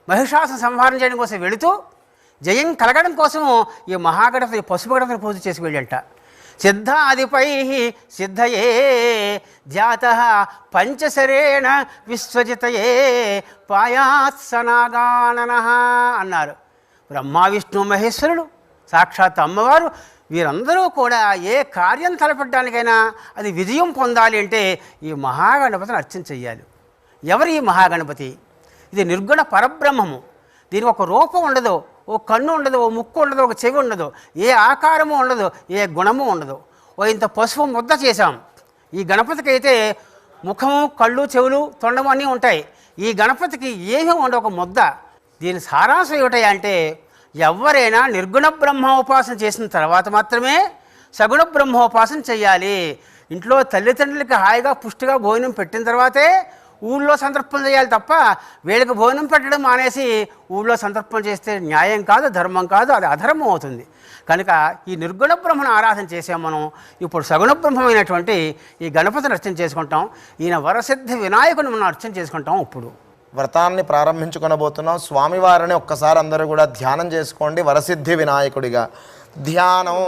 మహిషాసుర సంహారం చేయడం కోసం వెళుతూ జయం కలగడం కోసము ఈ మహాగణపతి పసుపు గణపతిని పూజ చేసి వెళ్ళంట. సిద్ధాదిపై సిద్ధయే జాతః పంచశరేణ విశ్వజితయే పాయాత్సనాగాననః అన్నారు. బ్రహ్మ విష్ణు మహేశ్వరుడు సాక్షాత్ అమ్మవారు వీరందరూ కూడా ఏ కార్యం తలపెట్టడానికైనా అది విజయం పొందాలి అంటే ఈ మహాగణపతిని అర్చన చెయ్యాలి. ఎవరు ఈ మహాగణపతి? ఇది నిర్గుణ పరబ్రహ్మము. దీనికి ఒక రూపం ఉండదు, ఓ కన్ను ఉండదు, ఓ ముక్కు ఉండదు, ఒక చెవి ఉండదు, ఏ ఆకారము ఉండదు, ఏ గుణము ఉండదు. ఓ ఇంత పసుపు ముద్ద చేశాం. ఈ గణపతికి అయితే ముఖము, కళ్ళు, చెవులు, తొండము అన్నీ ఉంటాయి. ఈ గణపతికి ఏమీ ఉండవు, ఒక ముద్ద. దీని సారాంశం ఏమిటాయి అంటే ఎవరైనా నిర్గుణ బ్రహ్మోపాసన చేసిన తర్వాత మాత్రమే సగుణ బ్రహ్మోపాసన చేయాలి. ఇంట్లో తల్లిదండ్రులకి హాయిగా పుష్టిగా భోజనం పెట్టిన తర్వాతే ఊళ్ళో సంతర్పణ చేయాలి తప్ప వీళ్ళకి భోజనం పెట్టడం మానేసి ఊళ్ళో సంతర్పణ చేస్తే న్యాయం కాదు, ధర్మం కాదు, అది అధర్మం అవుతుంది. కనుక ఈ నిర్గుణ బ్రహ్మను ఆరాధన చేసాం మనం. ఇప్పుడు సగుణ బ్రహ్మమైనటువంటి ఈ గణపతిని అర్చన చేసుకుంటాం. ఈయన వరసిద్ధి వినాయకుని మనం అర్చన చేసుకుంటాం. ఇప్పుడు వ్రతాన్ని ప్రారంభించుకొనబోతున్నాం. స్వామివారిని ఒక్కసారి అందరూ కూడా ధ్యానం చేసుకోండి వరసిద్ధి వినాయకుడిగా. ధ్యానం.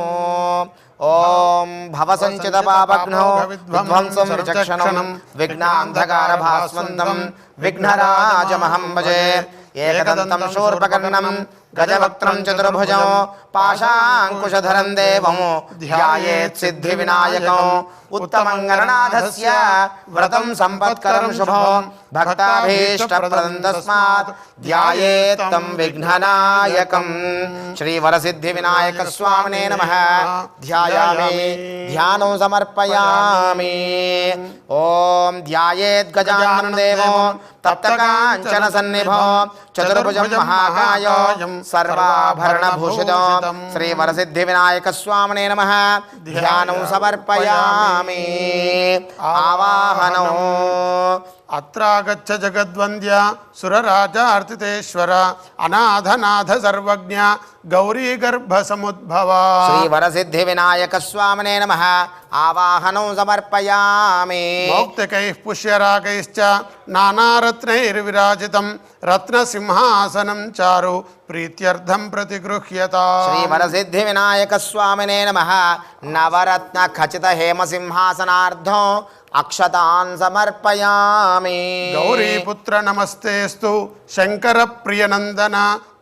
ఓం భవసంచిత పాపఘ్నో విధ్వంసం విచక్షణం విఘ్నాంధకార భాస్వంతం విఘ్నరాజమహం భజే. ఏకదంతం శూర్పకర్ణం గజవక్త్రం చతుర్భుజం పాశాంకుశధరం దేవం ధ్యాయేత్ సిద్ధివినాయకం ఉత్తమం గణనాథస్య వ్రతం సంపత్కరం శుభం భక్తాభీష్టప్రదం తస్మాత్ ధ్యాయేత్ తం విఘ్ననాయకం. శ్రీ వరసిద్ధివినాయక స్వామినే నమః. ధ్యాయామి, ధ్యానం సమర్పయామి. ఓం ధ్యాయేత్ గజాననం దేవం తప్తకాంచన సన్నిభో చతుర్భుజం మహాకాయం సర్వాభరణభూషితం శ్రీ వరసిద్ధివినాయక స్వామినే నమః. ధ్యానం సమర్పయామి. ఆవాహనం. అత్రాగచ్చ జగద్వంద్య సురరాజార్తితేశ్వర అనాథనాథ సర్వజ్ఞ గౌరీ గర్భ సముద్భవ. శ్రీ వరసిద్ధివినాయక స్వామినే నమః. ఆవాహనం సమర్పయామి. మౌక్తికైః పుష్యరాగైశ్చ నానారత్నైర్విరాజితం రత్నసింహాసనం చారు ప్రీత్యర్థం ప్రతిగృహ్యతాం. శ్రీ వరసిద్ధివినాయక స్వామినే నమః. నవరత్న ఖచిత హేమసింహాసనార్థం అక్షతాన్ సమర్పయామి. గౌరీపుత్ర నమస్తేస్తు శంకర ప్రియనందన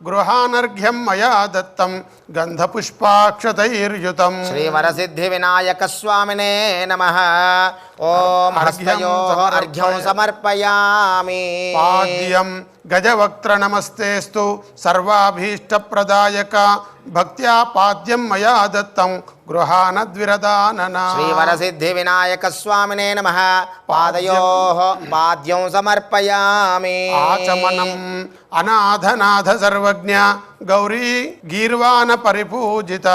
గృహానర్ఘ్యం మయా దత్తం గంధపుష్పాక్షతైర్యుతం. శ్రీ వరసిద్ధివినాయక స్వామినే నమః. ఓం హస్తయోః అర్ఘ్యం సమర్పయామి. పాద్యం గజవక్త్ర నమస్తేస్తు సర్వాభీష్టప్రదాయక భక్త్యా పాద్యం మయా దత్తం గృహానద్విరదానన. శ్రీ వరసిద్ధివినాయక స్వామినే నమః. పాదయోః పాద్యం సమర్పయామి. ఆచమనం అనాథనాథ సర్వజ్ఞ గౌరీ గీర్వాణ పరిపూజిత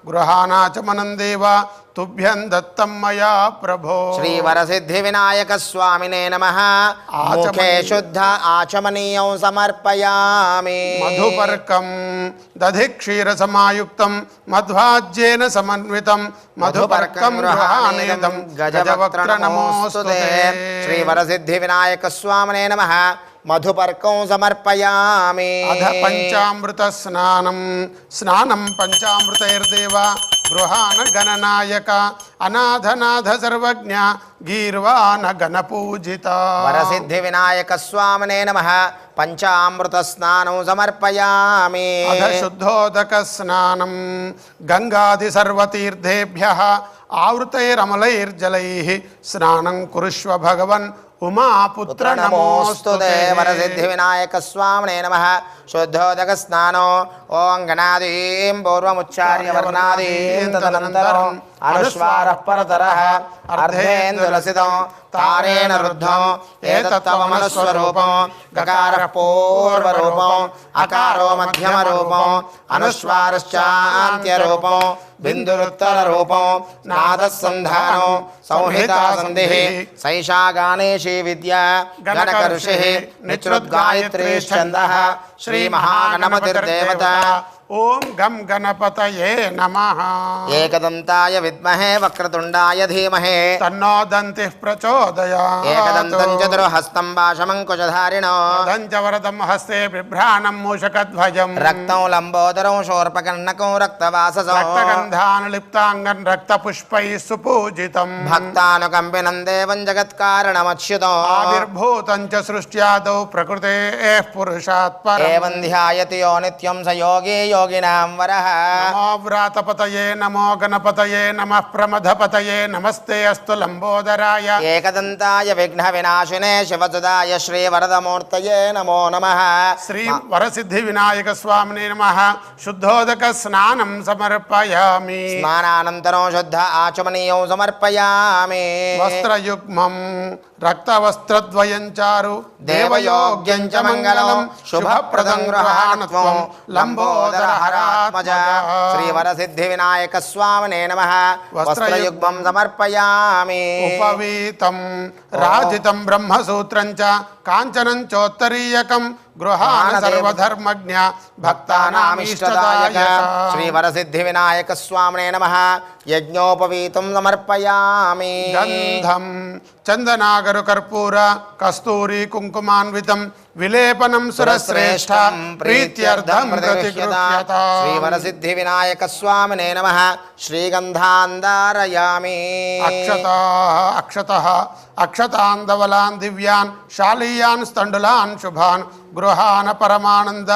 గృహానాచమనం దేవ తుభ్యం దత్తం మయా ప్రభో. శ్రీ వరసిద్ధివినాయక స్వామినే నమః. ముఖే శుద్ధ ఆచమనీయం సమర్పయామి. మధుపర్కం దధి క్షీర సమాయుక్తం మధ్వాజ్యేన సమన్వితం మధుపర్కం గృహానేదం గజవక్త్ర నమోస్తుతే. శ్రీ వరసిద్ధివినాయక స్వామినే నమః. మధుపర్కం సమర్పయామి. అధ పంచామృత స్నానం స్నానం పంచామృతైర్దేవ గృహాన గణనాయక అనాథనాథ సర్వజ్ఞ గీర్వాణ గణపూజిత. వరసిద్ధివినాయక స్వామినే నమః. పంచామృత స్నానం సమర్పయామి. అధ శుద్ధోదక స్నానం గంగాది సర్వతీర్థేభ్యః ఆవృతైరమలైర్జలైః స్నానం కురుష్వ భగవన్ ఉమాపుత్ర నమోస్తుతే. వరసిద్ధివినాయక స్వామినే నమః. శుద్ధోదక స్నానో ఓం గణాదీం పూర్వముచ్చార్య వర్ణాదీం తదనంతరం అనుస్వారః పరతరః అర్ధేందులసితం తారేణ రుద్ధం ఏతత్తవమనుస్వరూపం గకారః పూర్వరూపం అకారో మధ్యమరూపం అనుస్వారశ్చాంత్యరూపం బిందురుత్తరరూపం నాదస్సంధానం సంహితాసంధిః సైషా గానేశీ విద్య గణకఋషిః నిశ్రుద్గాయత్రీ ఛందః శ్రీ మహాగణపతిర్దేవత. ఓం గం గణపతయే నమః. ఏకదంతాయ విద్మహే వక్రతుండాయ ధీమహే తన్నో దంతిః ప్రచోదయాత్. ఏకదంతం చతుర్హస్తం భాషమంకుశధారిణో దంచ వరదం హస్తే బిభ్రాణం మూషకధ్వజం రక్తం లంబోదరం శూర్పకర్ణకం రక్తవాససం రక్తగంధానులిప్తాంగం రక్తపుష్పైః సుపూజితం భక్తానుకంపినం దేవం జగత్కారణమచ్యుతం ఆవిర్భూతం చ సృష్ట్యాదౌ ప్రకృతేః పురుషాత్ పరం. ఏవం ధ్యాయతి యో నిత్యం స యోగి యోగినాం వరః. నమో వ్రాతపతయే నమో గణపతయే నమః ప్రమథపతయే నమస్తే అస్తు లంబోదరాయ. ఏకదంతాయ విఘ్న వినాశినే శివసుదాయ శ్రీవరదమూర్తయే నమో నమః. శ్రీ వరసిద్ధి వినాయక స్వామినే నమః. శుద్ధోదక స్నానం సమర్పయామి. స్నానానంతరం శుద్ధ ఆచమనీయం సమర్పయామి. వస్త్రయుగ్మం రక్తవస్త్రద్వయం చారు దేవయోగ్యం చ మంగళం శుభప్రదం గృహాణత్వం లంబోదరహరాత్మజ. శ్రీ వరసిద్ధివినాయక స్వామినే నమః. వస్త్రయుగ్మం సమర్పయామి. ఉపవీతం రాజితం బ్రహ్మసూత్రం చ కాంచనం చోత్తరీయకం గృహాన సర్వధర్మజ్ఞ భక్తానామీష్టదాయక. శ్రీ వరసిద్ధివినాయక స్వామినే నమః. యజ్ఞోపవీతం సమర్పయామి. గంధం చందనాగరు కర్పూర కస్తూరి కుంకుమాన్వితం విలేపనం సురశ్రేష్ఠ ప్రీత్యర్థం ప్రతిగృహ్యతాం. శ్రీ వరసిద్ధివినాయక స్వామినే నమః. శ్రీగంధాంధారయామి. అక్షతః అక్షతాంధవలాన్ దివ్యాన్ శాలీయాన్ స్థండులాన్ శుభాన్ గృహాన పరమానంద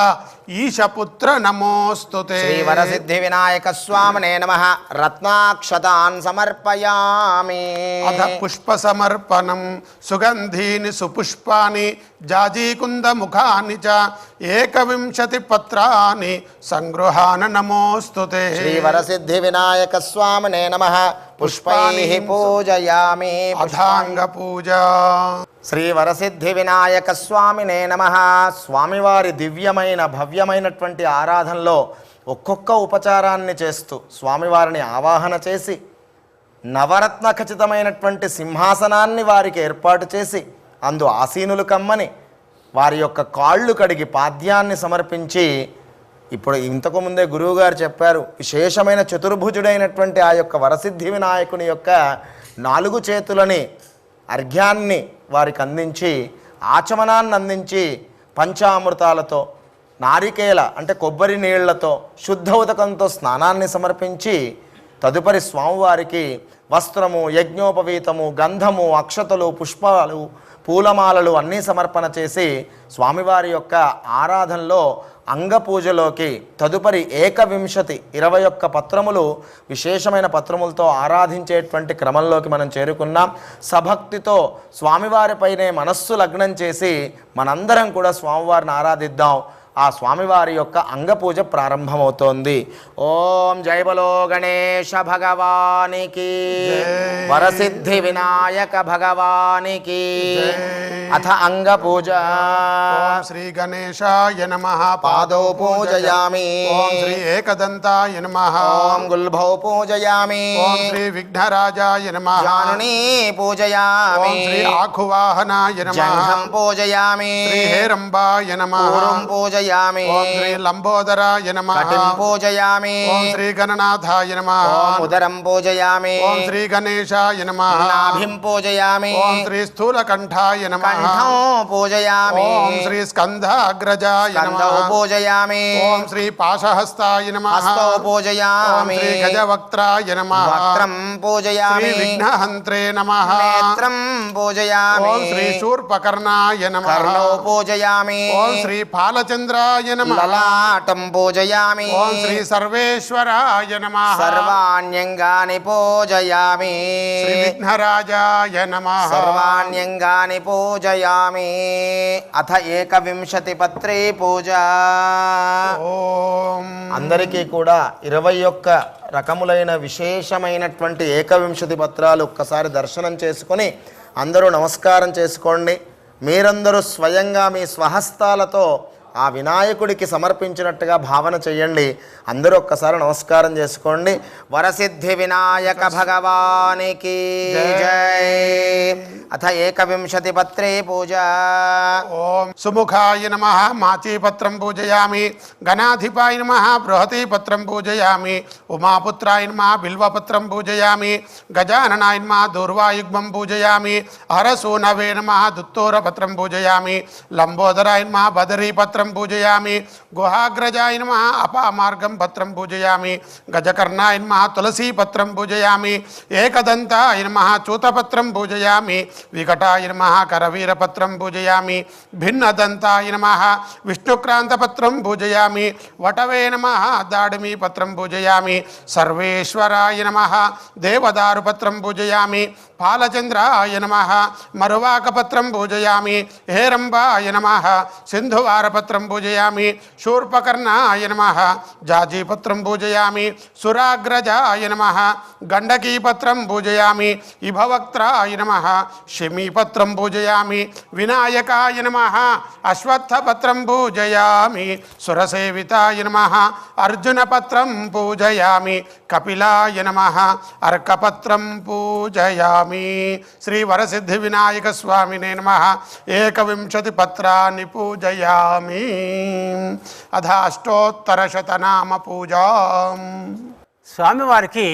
ఈశపుత్ర నమోస్తుతే. శ్రీవరసిద్ధి వినాయక స్వామినే నమః. రత్నాక్షతాన్ సమర్పయామి. అథ పుష్ప సమర్పణం సుగంధీని సుపుష్పాని జాజీకుంద ముఖాని చ 21 పత్రాని సంగృహాన నమోస్తుతే. శ్రీవరసిద్ధి వినాయక స్వామినే నమః. పుష్పైః పూజయామి. అథాంగ పూజ. శ్రీవరసిద్ధి వినాయక స్వామినే నమః. స్వామివారి దివ్యమైన భవ్యమైనటువంటి ఆరాధనలో ఒక్కొక్క ఉపచారాన్ని చేస్తూ స్వామివారిని ఆవాహన చేసి నవరత్న ఖచ్చితమైనటువంటి సింహాసనాన్ని వారికి ఏర్పాటు చేసి అందు ఆసీనులు కమ్మని వారి యొక్క కాళ్ళు కడిగి పాద్యాన్ని సమర్పించి, ఇప్పుడు ఇంతకు ముందే గురువుగారు చెప్పారు, విశేషమైన చతుర్భుజుడైనటువంటి ఆ యొక్క వరసిద్ధి వినాయకుని యొక్క 4 చేతులని అర్ఘ్యాన్ని వారికి అందించి, ఆచమనాన్ని అందించి, పంచామృతాలతో నారికేల అంటే కొబ్బరి నీళ్లతో శుద్ధ ఉదకంతో స్నానాన్ని సమర్పించి తదుపరి స్వామివారికి వస్త్రము, యజ్ఞోపవీతము, గంధము, అక్షతలు, పుష్పాలు, పూలమాలలు అన్నీ సమర్పణ చేసి స్వామివారి యొక్క ఆరాధనలో అంగపూజలోకి తదుపరి 21 పత్రములు విశేషమైన పత్రములతో ఆరాధించేటువంటి క్రమంలోకి మనం చేరుకున్నాం. సభక్తితో స్వామివారిపైనే మనస్సు లగ్నం చేసి మనందరం కూడా స్వామివారిని ఆరాధిద్దాం. ఆ స్వామివారి యొక్క అంగపూజ ప్రారంభమవుతోంది. ఓం జై బలో గణేశ భగవానికి, వరసిద్ధి వినాయక భగవానికి. అథ అంగపూజ. ఓం శ్రీ గణేశాయ నమః. పాదౌ పూజయామి. ఓం శ్రీ ఏకదంతాయ నమః. ఓం గుల్భౌ పూజయామి. ఓం శ్రీ విఘ్నరాజాయ నమః. జానునీ పూజయామి. ఓం శ్రీ ఆఖువాహనాయ నమః. జంఘం పూజయామి. శ్రీ హేరంబాయ నమః. పూరం పూజయామి. ఓం శ్రీ లంబోదరాయ నమః. కటిం పూజయామి. ఓం శ్రీ గణనాథాయ నమః. ఓం ఉదరం పూజయామి. ఓం శ్రీ గణేశాయ నమః. నాభిం పూజయామి. ఓం శ్రీ స్థూలకంఠాయ నమః. కంఠం పూజయామి. ఓం శ్రీ స్కంధాగ్రజాయ స్కంధౌ నమః. పూజయామి. ఓం శ్రీ పాశహస్తాయ నమః. హస్తౌ ఓం పూజయామి. శ్రీ గజవక్త్రాయ నమః. వక్త్రం శ్రీ పూజయామి. విఘ్నహంత్రే నమః. నేత్రం పూజయామి. ఓం శ్రీ శూర్పకర్ణాయ నమః. కర్ణౌ పూజయామి. ఓం శ్రీ పాలచంద్రాయ నమః. లలాటం పూజయామి. ఓం శ్రీ సర్వేశ్వరాయ నమః. సర్వాణ్యంగాని పూజయామి. శ్రీ విఘ్నరాజాయ నమః. సర్వాణ్యంగాని పూజయామి. అథ 21 పత్రే పూజ. ఓం అందరికీ కూడా 21 రకములైన విశేషమైనటువంటి 21 పత్రాలు ఒక్కసారి దర్శనం చేసుకొని అందరూ నమస్కారం చేసుకోండి. మీరందరూ స్వయంగా మీ స్వహస్తాలతో ఆ వినాయకుడికి సమర్పించినట్టుగా భావన చేయండి. అందరూ ఒక్కసారి నమస్కారం చేసుకోండి. వరసిద్ధి వినాయక భగవానికి జై. అథ 21 పత్రే పూజ. ఓం సుముఖాయ నమః. మాచీపత్రం పూజయామి. గణాధిపాయ నమః. బృహతీపత్రం పూజయామి. ఉమాపుత్రాయ నమః. బిల్వపత్రం పూజయామి. గజాననాయ నమః. దూర్వాయుగ్మం పూజయామి. హరసూనవే నమః. దుత్తూరపత్రం పూజయామి. లంబోదరాయ నమః. బదరీపత్రం పూజయామి. గుహాగ్రజాయ నమః. అపామార్గం పత్రం పూజయామి. గజకర్ణాయ నమః. తులసీపత్రం పూజయామి. ఏకదంతాయ నమః. చూతపత్రం పూజయామి. వికటాయ నమః. కరవీరపత్రం పూజయామి. భిన్నదంతాయ నమః. విష్ణుక్రాంతపత్రం పూజయామి. వటవే నమః. దాడిమీపత్రం పూజయామి. సర్వేశ్వరాయ నమః. దేవదారుపత్రం పూజయామి. పాలచంద్రాయ నమః. మరువాకపత్రం పూజయామి. హేరంబాయ నమః. సింధువారపత్రం పూజయామి. శూర్పకర్ణాయ నమః. జాజీపత్రం పూజయామి. సురాగ్రజాయ నమః. గండకీపత్రం పూజయామి. ఇభవక్త్రాయ నమః. శమీపత్రం పూజయామి. వినాయకాయ నమః. అశ్వత్థపత్రం పూజయామి. సురసేవితాయ నమః. అర్జునపత్రం పూజయామి. కపిలాయ నమః. అర్కపత్రం పూజయామి. శ్రీ వరసిద్ధి వినాయక స్వామినే నమః. 21 పత్రాన్ని పూజయామి. అథ అష్టోత్తరశతనామ పూజ. స్వామివారికి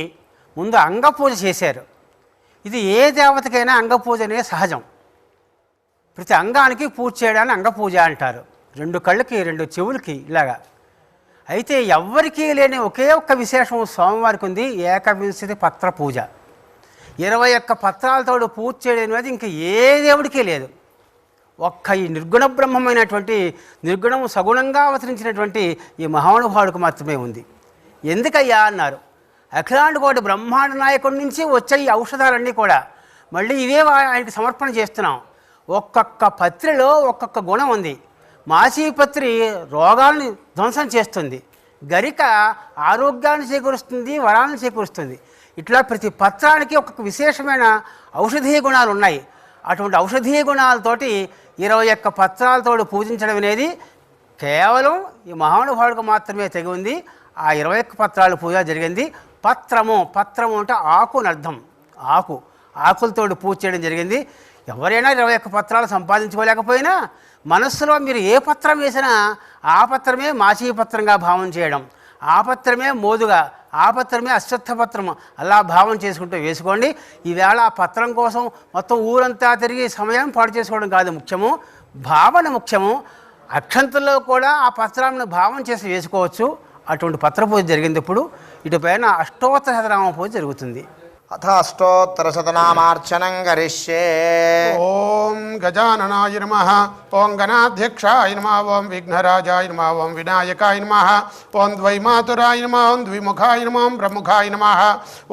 ముందు అంగపూజ చేశారు. ఇది ఏ దేవతకైనా అంగపూజ అనేది సహజం. ప్రతి అంగానికి పూజ చేయడాన్ని అంగపూజ అంటారు. 2 కళ్ళకి 2 చెవులకి ఇలాగా. అయితే ఎవ్వరికీ లేని ఒకే ఒక్క విశేషం స్వామివారికి ఉంది. 21 పత్ర పూజ. 21 పత్రాలతో పూజ చేయడం అనేది ఇంకా ఏ దేవుడికి లేదు. ఒక్క ఈ నిర్గుణ బ్రహ్మమైనటువంటి నిర్గుణము సగుణంగా అవతరించినటువంటి ఈ మహానుభావుడికి మాత్రమే ఉంది. ఎందుకయ్యా అన్నారు. అఖిలాండ కోటి బ్రహ్మాండ నాయకుడి నుంచి వచ్చే ఈ ఔషధాలన్నీ కూడా మళ్ళీ ఇవే ఆయనకి సమర్పణ చేస్తున్నాం. ఒక్కొక్క పత్రిలో ఒక్కొక్క గుణం ఉంది. మాసీపత్రి రోగాల్ని ధ్వంసం చేస్తుంది, గరిక ఆరోగ్యాన్ని చేకూరుస్తుంది, వరాలను చేకూరుస్తుంది. ఇట్లా ప్రతి పత్రానికి ఒక్కొక్క విశేషమైన ఔషధీయ గుణాలు ఉన్నాయి. అటువంటి ఔషధీయ గుణాలతోటి 21 పత్రాలతో పూజించడం అనేది కేవలం ఈ మహానుభావుడికి మాత్రమే తెగి ఉంది. ఆ 21 పత్రాలు పూజ జరిగింది. పత్రము అంటే ఆకు అని అర్థం. ఆకులతో పూజ చేయడం జరిగింది. ఎవరైనా 21 పత్రాలు సంపాదించుకోలేకపోయినా మనస్సులో మీరు ఏ పత్రం వేసినా ఆ పత్రమే మాసీపత్రంగా భావం చేయడం, ఆ పత్రమే మోదుగా, ఆ పత్రమే అశ్వత్థపత్రము అలా భావం చేసుకుంటూ వేసుకోండి. ఈవేళ ఆ పత్రం కోసం మొత్తం ఊరంతా తిరిగి సమయం పాడు చేసుకోవడం కాదు ముఖ్యము, భావన ముఖ్యము. అక్షంతల్లో కూడా ఆ పత్రాలను భావం చేసి వేసుకోవచ్చు. అటువంటి పత్ర పూజ జరిగింది. ఇప్పుడు ఇటుపైన అష్టోత్తర శతనామ పూజ జరుగుతుంది. అథ అష్టోత్తరశతనామార్చనం కరిష్యే. ఓం గజాననాయ నమః, ఓం గణాధ్యక్షాయ నమః, ఓం విఘ్నరాజాయ నమః, ఓం వినాయకాయ నమః, ఓం ద్వైమాతురాయ నమః, ఓం ద్విముఖాయ నమః, ఓం బ్రహ్ముఖాయ నమః,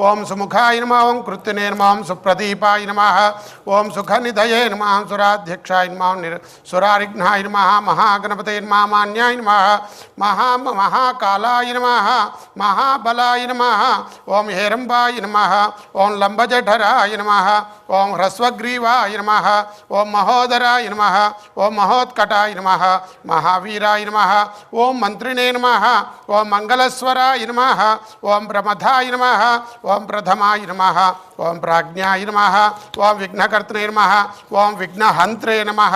ఓం సుముఖాయ నమః, ఓం కృత్తినే నమః, ఓం సుప్రదీపాయ నమః, ఓం సుఖనిధయే నమః, సురాధ్యక్షాయ నమః, సురారిఘ్నాయ నమః, మహాగణపతే నమః, మాన్యాయ నమః, మహాకాలాయ నమః, మహాబలాయ నమః, ఓం హేరంబాయ నమః, ఓం లంబజఠరాయ నమః, ఓం హ్రస్వగ్రీవాయ నమః, ఓం మహోదరాయ నమః, ఓం మహోత్కటాయ నమః, మహావీరాయ నమః, ఓం మంత్రిణే నమః, ఓం మంగళస్వరాయ నమః, ఓం ప్రమథాయ నమః, ఓం ప్రథమాయ నమః, ఓం ప్రాజ్ఞాయ నమః, ఓం విఘ్నకర్త్రే నమః, ఓం విఘ్నహంత్రే నమః,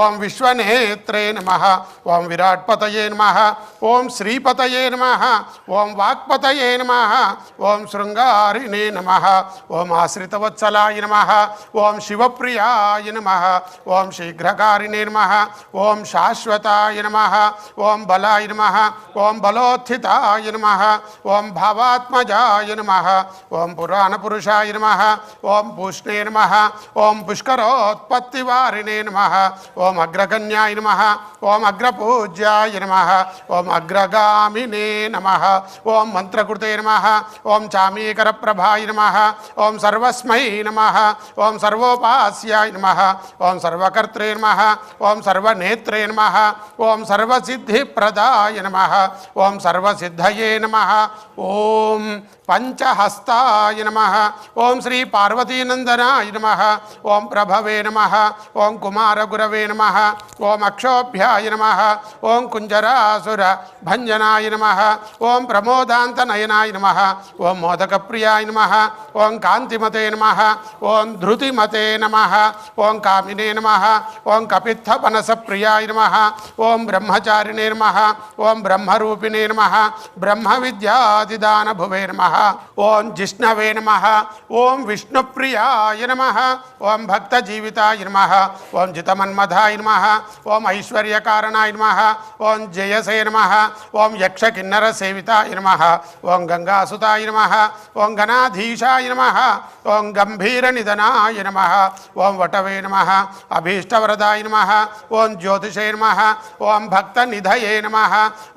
ఓం విశ్వనేత్రే నమః, ఓం విరాట్పతయే నమః, ఓం శ్రీపతయే నమః, ఓం వాక్పతయే నమః, ఓం శృంగారిణే నమః, ఓం ఆశ్రితవత్సలాయ నమః, ఓం శివప్రియాయ నమః, ఓం శీఘ్రకారిణే నమః, ఓం శాశ్వతాయ నమః, ఓం బలాయ నమః, ఓం బలోత్థితాయ నమః, ఓం భావాత్మజాయ నమః, ఓం పురాణపురుషాయ నమః, ఓం పూష్ణే నమః, ఓం పుష్కరోత్పత్తివారిణే నమః, ఓం అగ్రకన్యాయ నమః, ఓం అగ్రపూజ్యాయ నమః, ఓం అగ్రగామినే నమః, ఓం మంత్రకృతే నమః, ఓం చామీకరప్రభాయ నమః, ఓం సర్వస్మై నమః, ఓం సర్వోపాస్యాయ నమః, ఓం సర్వకర్త్రే నమః, ఓం సర్వనేత్రే నమః, ఓం సర్వసిద్ధిప్రదాయ నమః, ఓం సర్వసిద్ధయే నమః, ఓం పంచహస్తాయ నమః, ఓం శ్రీ పార్వతీనందనాయ నమః, ఓం ప్రభవే నమః, ఓం కుమారగురవే నమః, ఓం అక్షోభ్యాయ నమః, ఓం కుంజరాసుర భంజనాయ నమః, ఓం ప్రమోదాంతనయనాయ నమః, ఓం మోదకప్రియాయ నమః, ఓం కాంతిమతే నమః, ఓం ధృతిమతే నమః, ఓం కామినే నమః, ఓం కపిత్థపనసప్రియాయ నమః, ఓం బ్రహ్మచారిణే నమః, ఓం బ్రహ్మరూపిణే నమః, బ్రహ్మ విద్యాదిదానభువే నమః, ఓం జిష్ణవే నమః, ఓం విష్ణుప్రియాయ నమః, ఓం భక్తజీవితాయ నమః, ఓం జితమన్మథాయ నమః, ఓం ఐశ్వర్యకారణాయ నమః, ఓం జయసే నమః, ఓం యక్షకిన్నరసేవితాయ నమః, ఓం గంగాసుతాయ నమః, ఓం గణాధీశాయ నమః, ఓం గంభీరనిధనాయ నమః, ఓం వటవే నమః, అభీష్టవరదాయ నమః, ఓం జ్యోతిషే నమః, ఓం భక్తనిధయే నమః,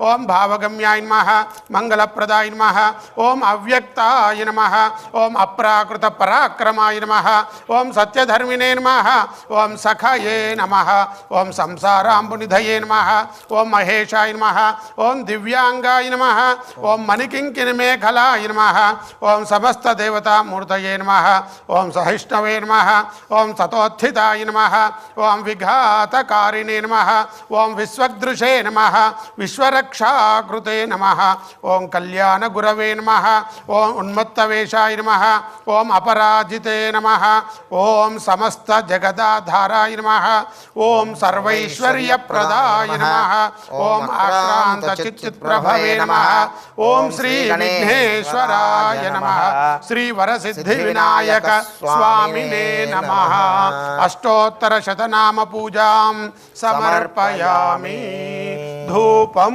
ఓం భావగమ్యాయ నమః, మంగళప్రదాయ నమః, ఓం అవ్యక్తాయ నమః, ఓం అప్రాకృత పరాక్రమాయ నమః, ఓం సత్యధర్మినే నమః, ఓం సఖయే నమః, ఓం సంసారాంబునిధయే నమః, ఓం మహేశాయ నమః, ఓం దివ్యాంగాయ నమః, ఓం మణికింకిణిమేఖలాయ నమః, ఓం సమస్తదేవతామూర్తయే నమః, ఓం సహిష్ణవే నమః, ఓం సతోత్థితాయ నమః, ఓం విఘాతకారిణే నమః, ఓం విశ్వదృశే నమః, విశ్వరక్షాకృతే నమః, ఓం కళ్యాణగురవే నమః, ఓం ఉన్మత్తవేషాయ నమః, ఓం అపరాజితే నమః, ఓం సమస్త జగదాధారాయ నమః, ఓం సర్వైశ్వర్యప్రదాయ నమః, ఓం ఆక్రాంత చిత్ప్రభవే నమః, ఓం శ్రీ విఘ్నేశ్వరాయ నమః, శ్రీ వరసిద్ధి వినాయక స్వామినే నమః. అష్టోత్తర శతనామ పూజాం సమర్పయామి. ధూపం.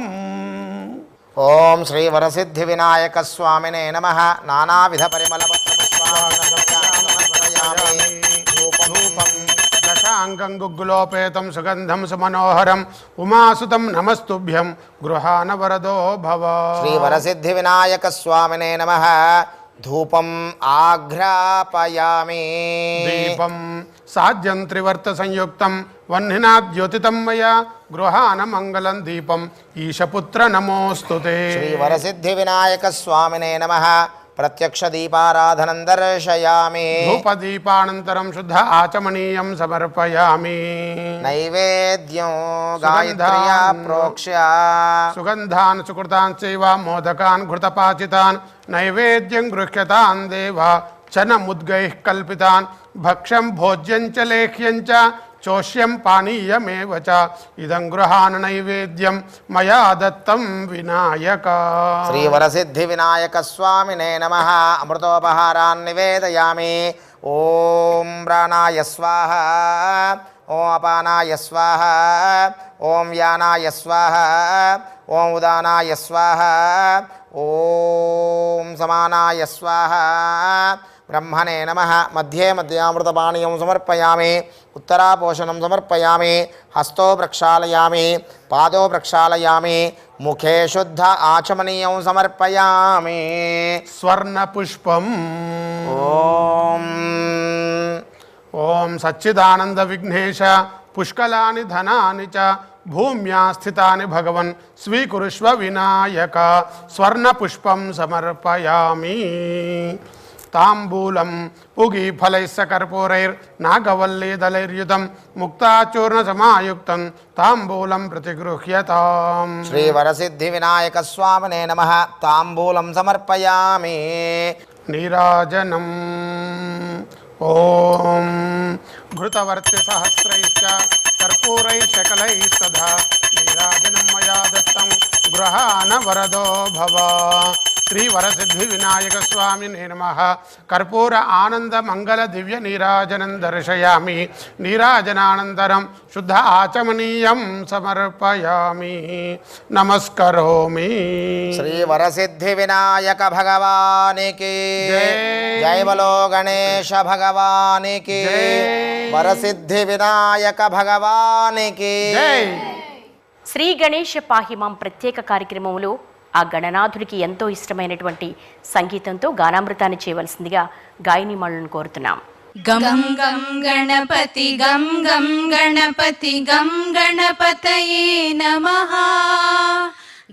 ఓం శ్రీ వరసిద్ధి వినాయక స్వామినే నమః. నానావిధ పరిమళ పత్ర పుష్పాన్ని సమర్పయామి. ధూపం దశాంగం గుగ్గులోపేతం సుగంధం సుమనోహరం ఉమాసుతం నమస్తుభ్యం గృహాన వరదో భవ. శ్రీ వరసిద్ధి వినాయక స్వామినే నమః. ధూపం ఆఘ్రాపయామి. దీపం సాధ్యం త్రివర్త సంయుక్తం వహ్నినా ద్యోతితం మయా గృహాన మంగళం దీపం ఈశపుత్ర నమోస్తుతే. శ్రీ వరసిద్ధి వినాయక స్వామినే నమః. ప్రత్యక్ష దీపారాధనం దర్శయామి. ధూపదీపానంతరం శుద్ధ ఆచమనీయం సమర్పయామి. నైవేద్యం గాయత్ర్యా ప్రోక్ష్య. సుగంధాన్ సుకృతాన్ చైవ మోదకాన్ ఘృతపాచితాన్ నైవేద్యం గృహ్యతాన్ దేవ చనముద్గైః కల్పితాన్ భక్ష్యం భోజ్యం చ లేహ్యం చ చోష్యం పానీయమేవ చ ఇదం గృహాన నైవేద్యం మయా దత్తం వినాయక. శ్రీ వరసిద్ధి వినాయక స్వామినే నమః. అమృతోపహారాన్ నివేదయామి. ఓం ప్రాణాయ స్వాహ, ఓం అపానాయ స్వాహ, ఓం వ్యానాయ స్వాహ, ఓం ఉదానాయ స్వాహ, ఓం సమానాయ స్వాహ. బ్రహ్మణే నమః. మధ్యే మధ్యామృతపానీయం సమర్పయామి. ఉత్తరాపోషణం సమర్పయామి. హస్తో ప్రక్షాళయామి. పాదో ప్రక్షాళయామి. ముఖే శుద్ధ ఆచమనీయం సమర్పయామి. స్వర్ణ పుష్పం. ఓం ఓం సచ్చిదానంద విఘ్నేశ పుష్కలాని ధనాని చ భూమ్యా స్థితాని భగవన్ స్వీకురుష్వ వినాయక. స్వర్ణ పుష్పం సమర్పయామి. తాంబూలం పుగీఫలైః కర్పూరైర్నాగవల్లీదళైర్యుతం ముక్తాచూర్ణ సమాయుక్తం తాంబూలం ప్రతిగృహ్యతాం. శ్రీ వరసిద్ధి వినాయక స్వామినే నమః. తాంబూలం సమర్పయామి. నీరాజనం. ఓం ఘృతవర్తి సహస్రైశ్చ కర్పూరైః శకలైస్తథా నీరాజనం మయా దత్తం గృహాన వరదో భవ. శ్రీ వరసిద్ధి వినాయక స్వామినే నమః. కర్పూర ఆనంద మంగళ దివ్య నీరాజనం దర్శయామి. నీరాజనానంతరం శుద్ధ ఆచమనీయం సమర్పయామి. నమస్కరోమి. శ్రీ వరసిద్ధి వినాయక భగవానికి జై బలో గణేశ భగవానికి. వరసిద్ధి వినాయక భగవానికి. శ్రీ గణేష పాహిమాం ప్రత్యేక కార్యక్రమంలో ఆ గణనాథుడికి ఎంతో ఇష్టమైనటువంటి సంగీతంతో గానామృతాన్ని చేయవలసిందిగా గాయనిమణులను కోరుతున్నాం. గం గం గణపతి గం గం గణపతి గం గణపతయే నమః.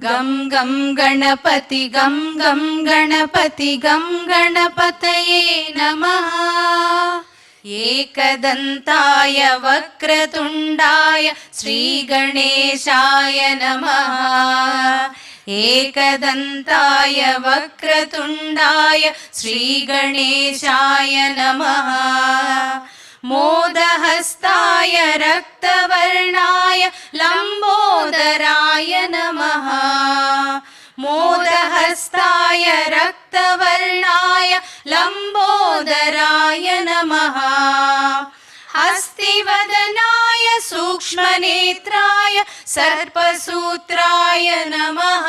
గం గం గణపతి గం గం గణపతి గం గణపతయే నమః. ఏకదంతాయ వక్రతుండాయ శ్రీగణేశాయ నమః. ఏకదంతాయ వక్రతుండాయ శ్రీగణేశాయ నమః. మోదహస్తాయ రక్తవర్ణాయ లంబోదరాయ నమః. మోదహస్తాయ రక్తవర్ణాయ లంబోదరాయ నమః. హస్తివదనాయ సూక్ష్మనేత్రాయ సర్పసూత్రాయ నమః.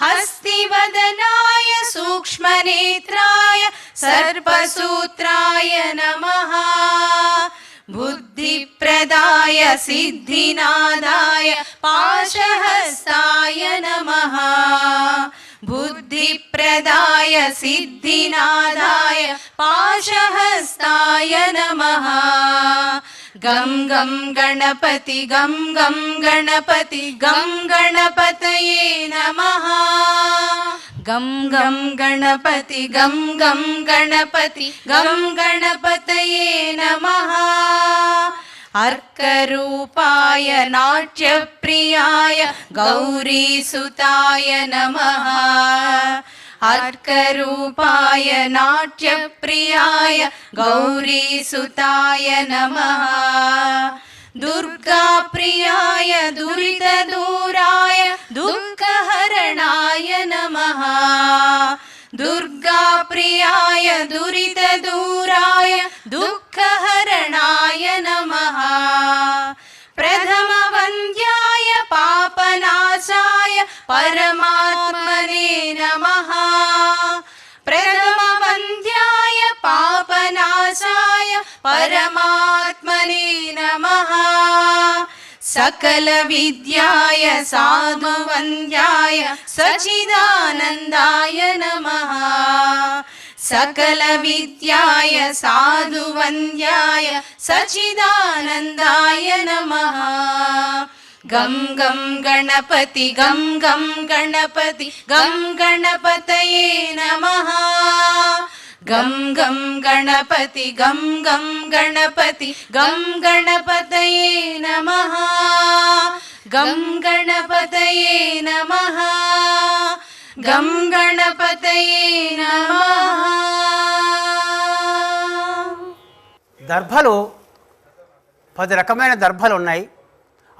హస్తివదనాయ సూక్ష్మనేత్రాయ సర్పసూత్రాయ నమః. బుద్ధిప్రదాయ సిద్ధినాదాయ పాశహస్తాయ నమః. బుద్ధిప్రదాయ సిద్ధినాదాయ పాశహస్తాయ నమః. గం గం గణపతి గం గం గణపతి గం గణపతయే నమః. గం గం గణపతి గం గం గణపతి గం గణపతయే నమః. అర్కరూపాయ నాట్యప్రియాయ గౌరీసుతాయ నమః. అర్కరూపాయ నాట్యప్రియాయ గౌరీసుతాయ నమః. దుర్గాప్రియాయ దురితదూరాయ దుఃఖహరణాయ నమః. దుర్గాప్రియాయ దురితదూరాయ దుఃఖహరణాయ నమః. ప్రథమవంద్యాయ పాపనాశాయ పరమాత్మనే నమః. ప్రథమవంద్యాయ పాపనాశాయ परमात्मने नमः सकलविद्याय साधुवन्द्याय सच्चिदानन्दाय नमः सकलविद्याय साधुवन्द्याय सच्चिदानन्दाय नमः गं गं गणपति गं गं गणपति गं गणपतये नमः गं गं गणपति गं गं गणपति गं गणपतये नमः गं गणपतये नमः गं गणपतये नमः దర్భలు 10 రకమైన దర్భలు ఉన్నాయి.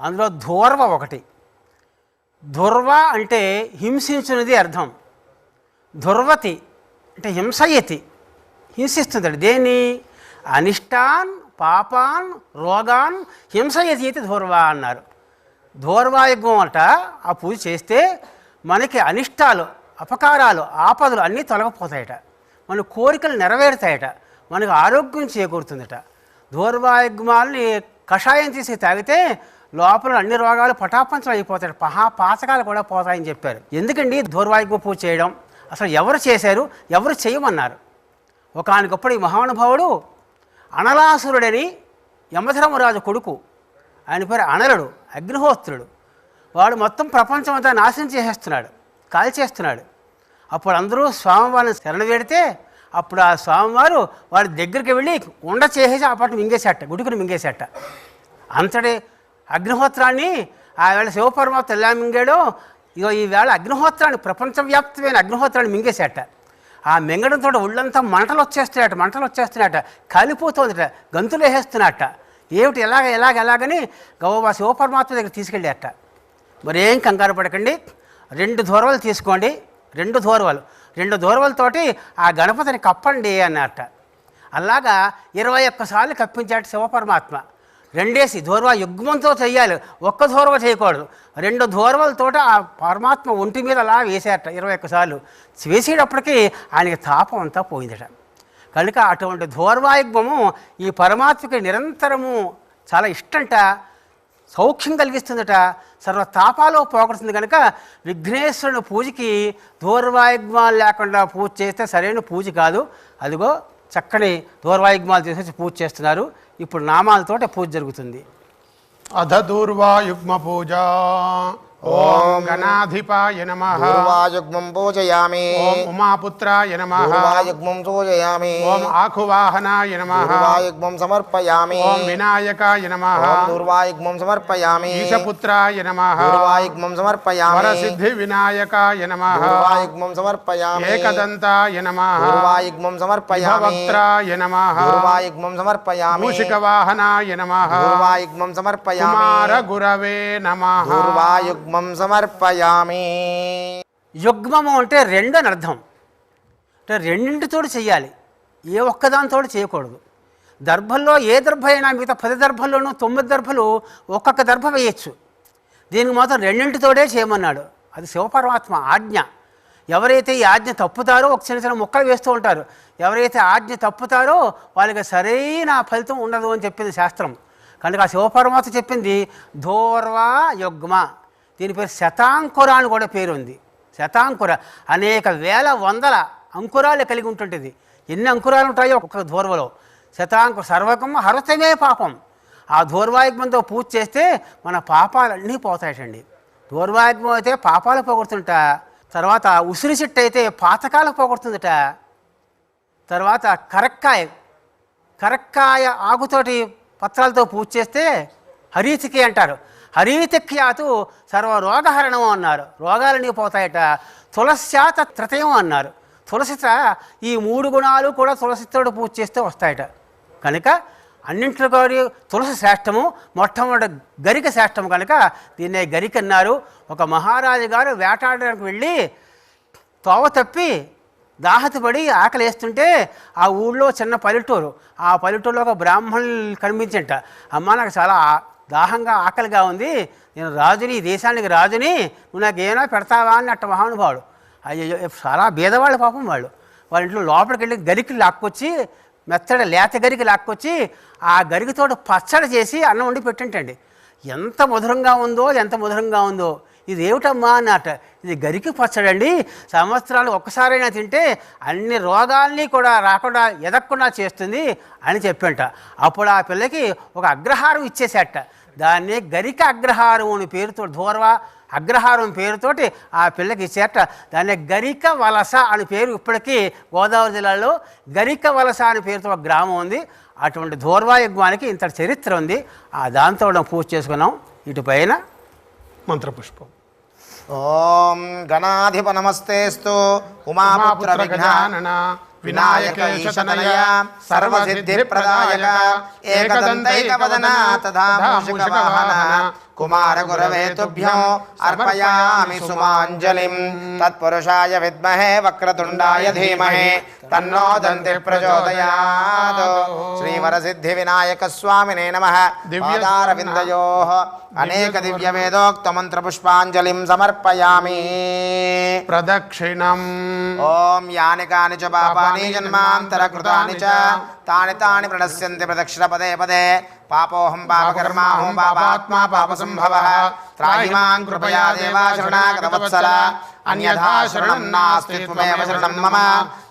అందులో ధూర్వ ఒకటి. ధుర్వ అంటే హింసించున్నది అర్థం. ధుర్వతి అంటే హింసయతి, హింసిస్తుంది. దేన్ని? అనిష్టాన్ పాపాన్ రోగాన్ హింసయతి అయితే ధూర్వ అన్నారు. ధూర్వాయుగం అంట ఆ పూజ చేస్తే మనకి అనిష్టాలు అపకారాలు ఆపదలు అన్నీ తొలగిపోతాయట, మన కోరికలు నెరవేరుతాయట, మనకు ఆరోగ్యం చేకూరుతుందట. ధూర్వాయుగ్మాలని కషాయం తీసి తాగితే లోపల అన్ని రోగాలు పటాపంచలు అయిపోతాయి, పాతకాలు కూడా పోతాయని చెప్పారు. ఎందుకండి ధూర్వాయుగ్మ పూజ చేయడం? అసలు ఎవరు చేశారు, ఎవరు చేయమన్నారు? ఒకానొకప్పుడు ఈ మహానుభావుడు అనలాసురుడని యమధర్మరాజు కొడుకు, ఆయన పేరు అనలుడు, అగ్నిహోత్రుడు. వాడు మొత్తం ప్రపంచం అంతా నాశనం చేసేస్తున్నాడు, కాల్చేస్తున్నాడు. అప్పుడు అందరూ స్వామివారిని శరణ వేడితే అప్పుడు ఆ స్వామివారు వాడి దగ్గరికి వెళ్ళి ఉండ చేసేసి ఆ పాటు మింగేసేట, గుడికను మింగేసేట. అంతటి అగ్నిహోత్రాన్ని ఆ వేళ శివపరమాత్మ ఎలా మింగాడో ఇగో ఈవేళ అగ్నిహోత్రాన్ని, ప్రపంచవ్యాప్తమైన అగ్నిహోత్రాన్ని మింగేసేట. ఆ మింగడంతో ఒళ్ళంతా మంటలు వచ్చేస్తున్నాయట, కాలిపోతుందట, గంతులు వేసేస్తున్నట్ట. ఏమిటి ఎలాగని గౌవ శివపరమాత్మ దగ్గర తీసుకెళ్ళారట. మరేం కంగారు పడకండి, 2 ధూర్వలు తీసుకోండి, 2 ధూర్వలతోటి ఆ గణపతిని కప్పండి అన్నట్ట. అలాగా 21 సార్లు కప్పించాడు శివపరమాత్మ. 2 ధూర్వ యుగ్మంతో చెయ్యాలి, ఒక్క ధూర్వ చేయకూడదు. 2 ధూర్వలతోటి ఆ పరమాత్మ ఒంటి మీద అలా వేసేట 21 సార్లు. వేసేటప్పటికీ ఆయనకి తాపం అంతా పోయిందట. కనుక అటువంటి ధూర్వాయుగ్మము ఈ పరమాత్మకి నిరంతరము చాలా ఇష్టంట, సౌఖ్యం కలిగిస్తుందట, సర్వతాపాలు పోగొడుతుంది. కనుక విఘ్నేశ్వరుని పూజకి ధూర్వాయుగ్మాలు లేకుండా పూజ చేస్తే సరైన పూజ కాదు. అదిగో చక్కని ధూర్వాయుగ్మాలు తీసుకొచ్చి పూజ చేస్తున్నారు. ఇప్పుడు నామాలతోటి పూజ జరుగుతుంది. అధ దూర్వాయుగ్మ పూజ. ఓం గణాధిపాయ నమః. ధూర్వాయుగ్మం పూజయామి. ఓం ఉమాపుత్రాయ నమః. ధూర్వాయుగ్మం పూజయామి. ఓం ఆకువాహనాయ నమః. ధూర్వాయుగ్మం సమర్పయామి. ఓం వినాయకాయ నమః. ధూర్వాయుగ్మం సమర్పయామి. ఈశపుత్రాయ నమః. ధూర్వాయుగ్మం సమర్పయామి. వరసిద్ధి వినాయకాయ నమః. ధూర్వాయుగ్మం సమర్పయామి. ఏకదంతాయ నమః. ధూర్వాయుగ్మం సమర్పయామి. భవక్త్రాయ నమః. ధూర్వాయుగ్మం సమర్పయామి. మూషికవాహనాయ నమః. ధూర్వాయుగ్మం సమర్పయామి. కుమార గురవే నమః. ధూర్వాయుగ్మం సమర్పయామి. యుగ్మము అంటే 2 అని అర్థం. అంటే రెండింటితోటి చెయ్యాలి, ఏ ఒక్కదానితో చేయకూడదు. దర్భల్లో ఏ దర్భ అయినా మిగతా 10 దర్భల్లోనూ 9 దర్భలు ఒక్కొక్క దర్భ వేయచ్చు. దీనికి మాత్రం రెండింటితోటే చేయమన్నాడు. అది శివపరమాత్మ ఆజ్ఞ. ఎవరైతే ఈ ఆజ్ఞ తప్పుతారో ఒక చిన్న ముక్కలు వేస్తూ ఉంటారు. ఎవరైతే ఆజ్ఞ తప్పుతారో వాళ్ళకి సరైన ఫలితం ఉండదు అని చెప్పింది శాస్త్రం. కనుక ఆ శివపరమాత్మ చెప్పింది ధూర్వా యుగ్మ. దీని పేరు శతాంకుర అని కూడా పేరు ఉంది. శతాంకుర అనేక వేల వందల అంకురాలు కలిగి ఉంటుంటుంది. ఎన్ని అంకురాలు ఉంటాయో ఒక్కొక్క ధూర్వలో. శతాంకుర సర్వకం హరతమే పాపం. ఆ ధూర్వాయుగ్మంతో పూజ చేస్తే మన పాపాలన్నీ పోతాయటండి. ధూర్వాయుగ్మం అయితే పాపాలు పోగొడుతుంట. తర్వాత ఉసిరి చెట్టు అయితే పాతకాలు పోగొడుతుందట. తర్వాత కరక్కాయ ఆకుతోటి పత్రాలతో పూజ చేస్తే హరీతికి అంటారు. హరీతిఖ్యాతు సర్వరోగహరణం అన్నారు. రోగాలన్నీ పోతాయట. తులస్యాత త్రతయం అన్నారు. తులసిత ఈ 3 గుణాలు కూడా తులసితో పూజ చేస్తే వస్తాయట. కనుక అన్నింటిలో తులసి శ్రేష్టము, మొట్టమొదటి గరిక శ్రేష్టము. కనుక దీన్నే గరిక అన్నారు. ఒక మహారాజు గారు వేటాడడానికి వెళ్ళి తోవ తప్పి దాహతపడి ఆకలి వేస్తుంటే ఆ ఊళ్ళో చిన్న పల్లెటూరు, ఆ పల్లెటూరులో ఒక బ్రాహ్మణులు కనిపించంట. అమ్మ నాకు చాలా దాహంగా ఆకలిగా ఉంది, నేను రాజుని, ఈ దేశానికి రాజుని, నువ్వు నాకు ఏమైనా పెడతావా అని అట్ట మహానుభావుడు. అయ్యో చాలా భేదవాళ్ళు పాపం వాళ్ళు. వాళ్ళ ఇంట్లో లోపలికి వెళ్ళి గరికలు లాక్కొచ్చి మెత్తడి లేత గరికి లాక్కొచ్చి ఆ గరికతోటి పచ్చడి చేసి అన్నం వండి పెట్టంటండి. ఎంత మధురంగా ఉందో, ఎంత మధురంగా ఉందో. ఇది ఏమిటమ్మా అన్నట. ఇది గరికి పచ్చడండి, సంవత్సరాలు ఒక్కసారైనా తింటే అన్ని రోగాల్ని కూడా రాకుండా ఎదగకుండా చేస్తుంది అని చెప్పంట. అప్పుడు ఆ పిల్లకి ఒక అగ్రహారం ఇచ్చేసేట. దాన్ని గరిక అగ్రహారం అని పేరుతో, ధూర్వ అగ్రహారం పేరుతోటి ఆ పిల్లకి ఇచ్చేట. దాన్ని గరిక వలస అని పేరు. ఇప్పటికీ గోదావరి జిల్లాలో గరిక వలస అని పేరుతో ఒక గ్రామం ఉంది. అటువంటి ధూర్వా యజ్ఞానికి ఇంత చరిత్ర ఉంది. ఆ దాంతో పూజ చేసుకున్నాం. ఇటు పైన మంత్రపుష్పం. ఓం గణాధిప నమస్తేస్తు ఉమాపుత్ర విఘ్నానన వినాయకైశతనయ సర్వసిద్ధిప్రదాయక ఏకదంతైకవదన తథా మూషికవాహన కుమార గురవే తుభ్యం అర్పయామి సుమాంజలిం. తత్పురుషాయ విద్మహే వక్రతుండాయ ధీమహి తన్నో దంతి ప్రచోదయాత్. శ్రీవరసిద్ధి వినాయక స్వామినే నమః. పాదారవిందయోః అనేక దివ్య వేదోక్త మంత్ర పుష్పాంజలిం సమర్పయామి. ప్రదక్షిణం. ఓం యాని కాని చ పాపాని జన్మాంతర కృతాని చ తాని తాని ప్రణశ్యంతి ప్రదక్షిణ పదే పదే. పాపోహం పాపకర్మాహం పాపాత్మా పాపసంభవః. త్రాహి మాం కృపయా దేవా శరణాగత వత్సల. అన్యథా శరణం నాస్తి త్వమేవ శరణం మమ.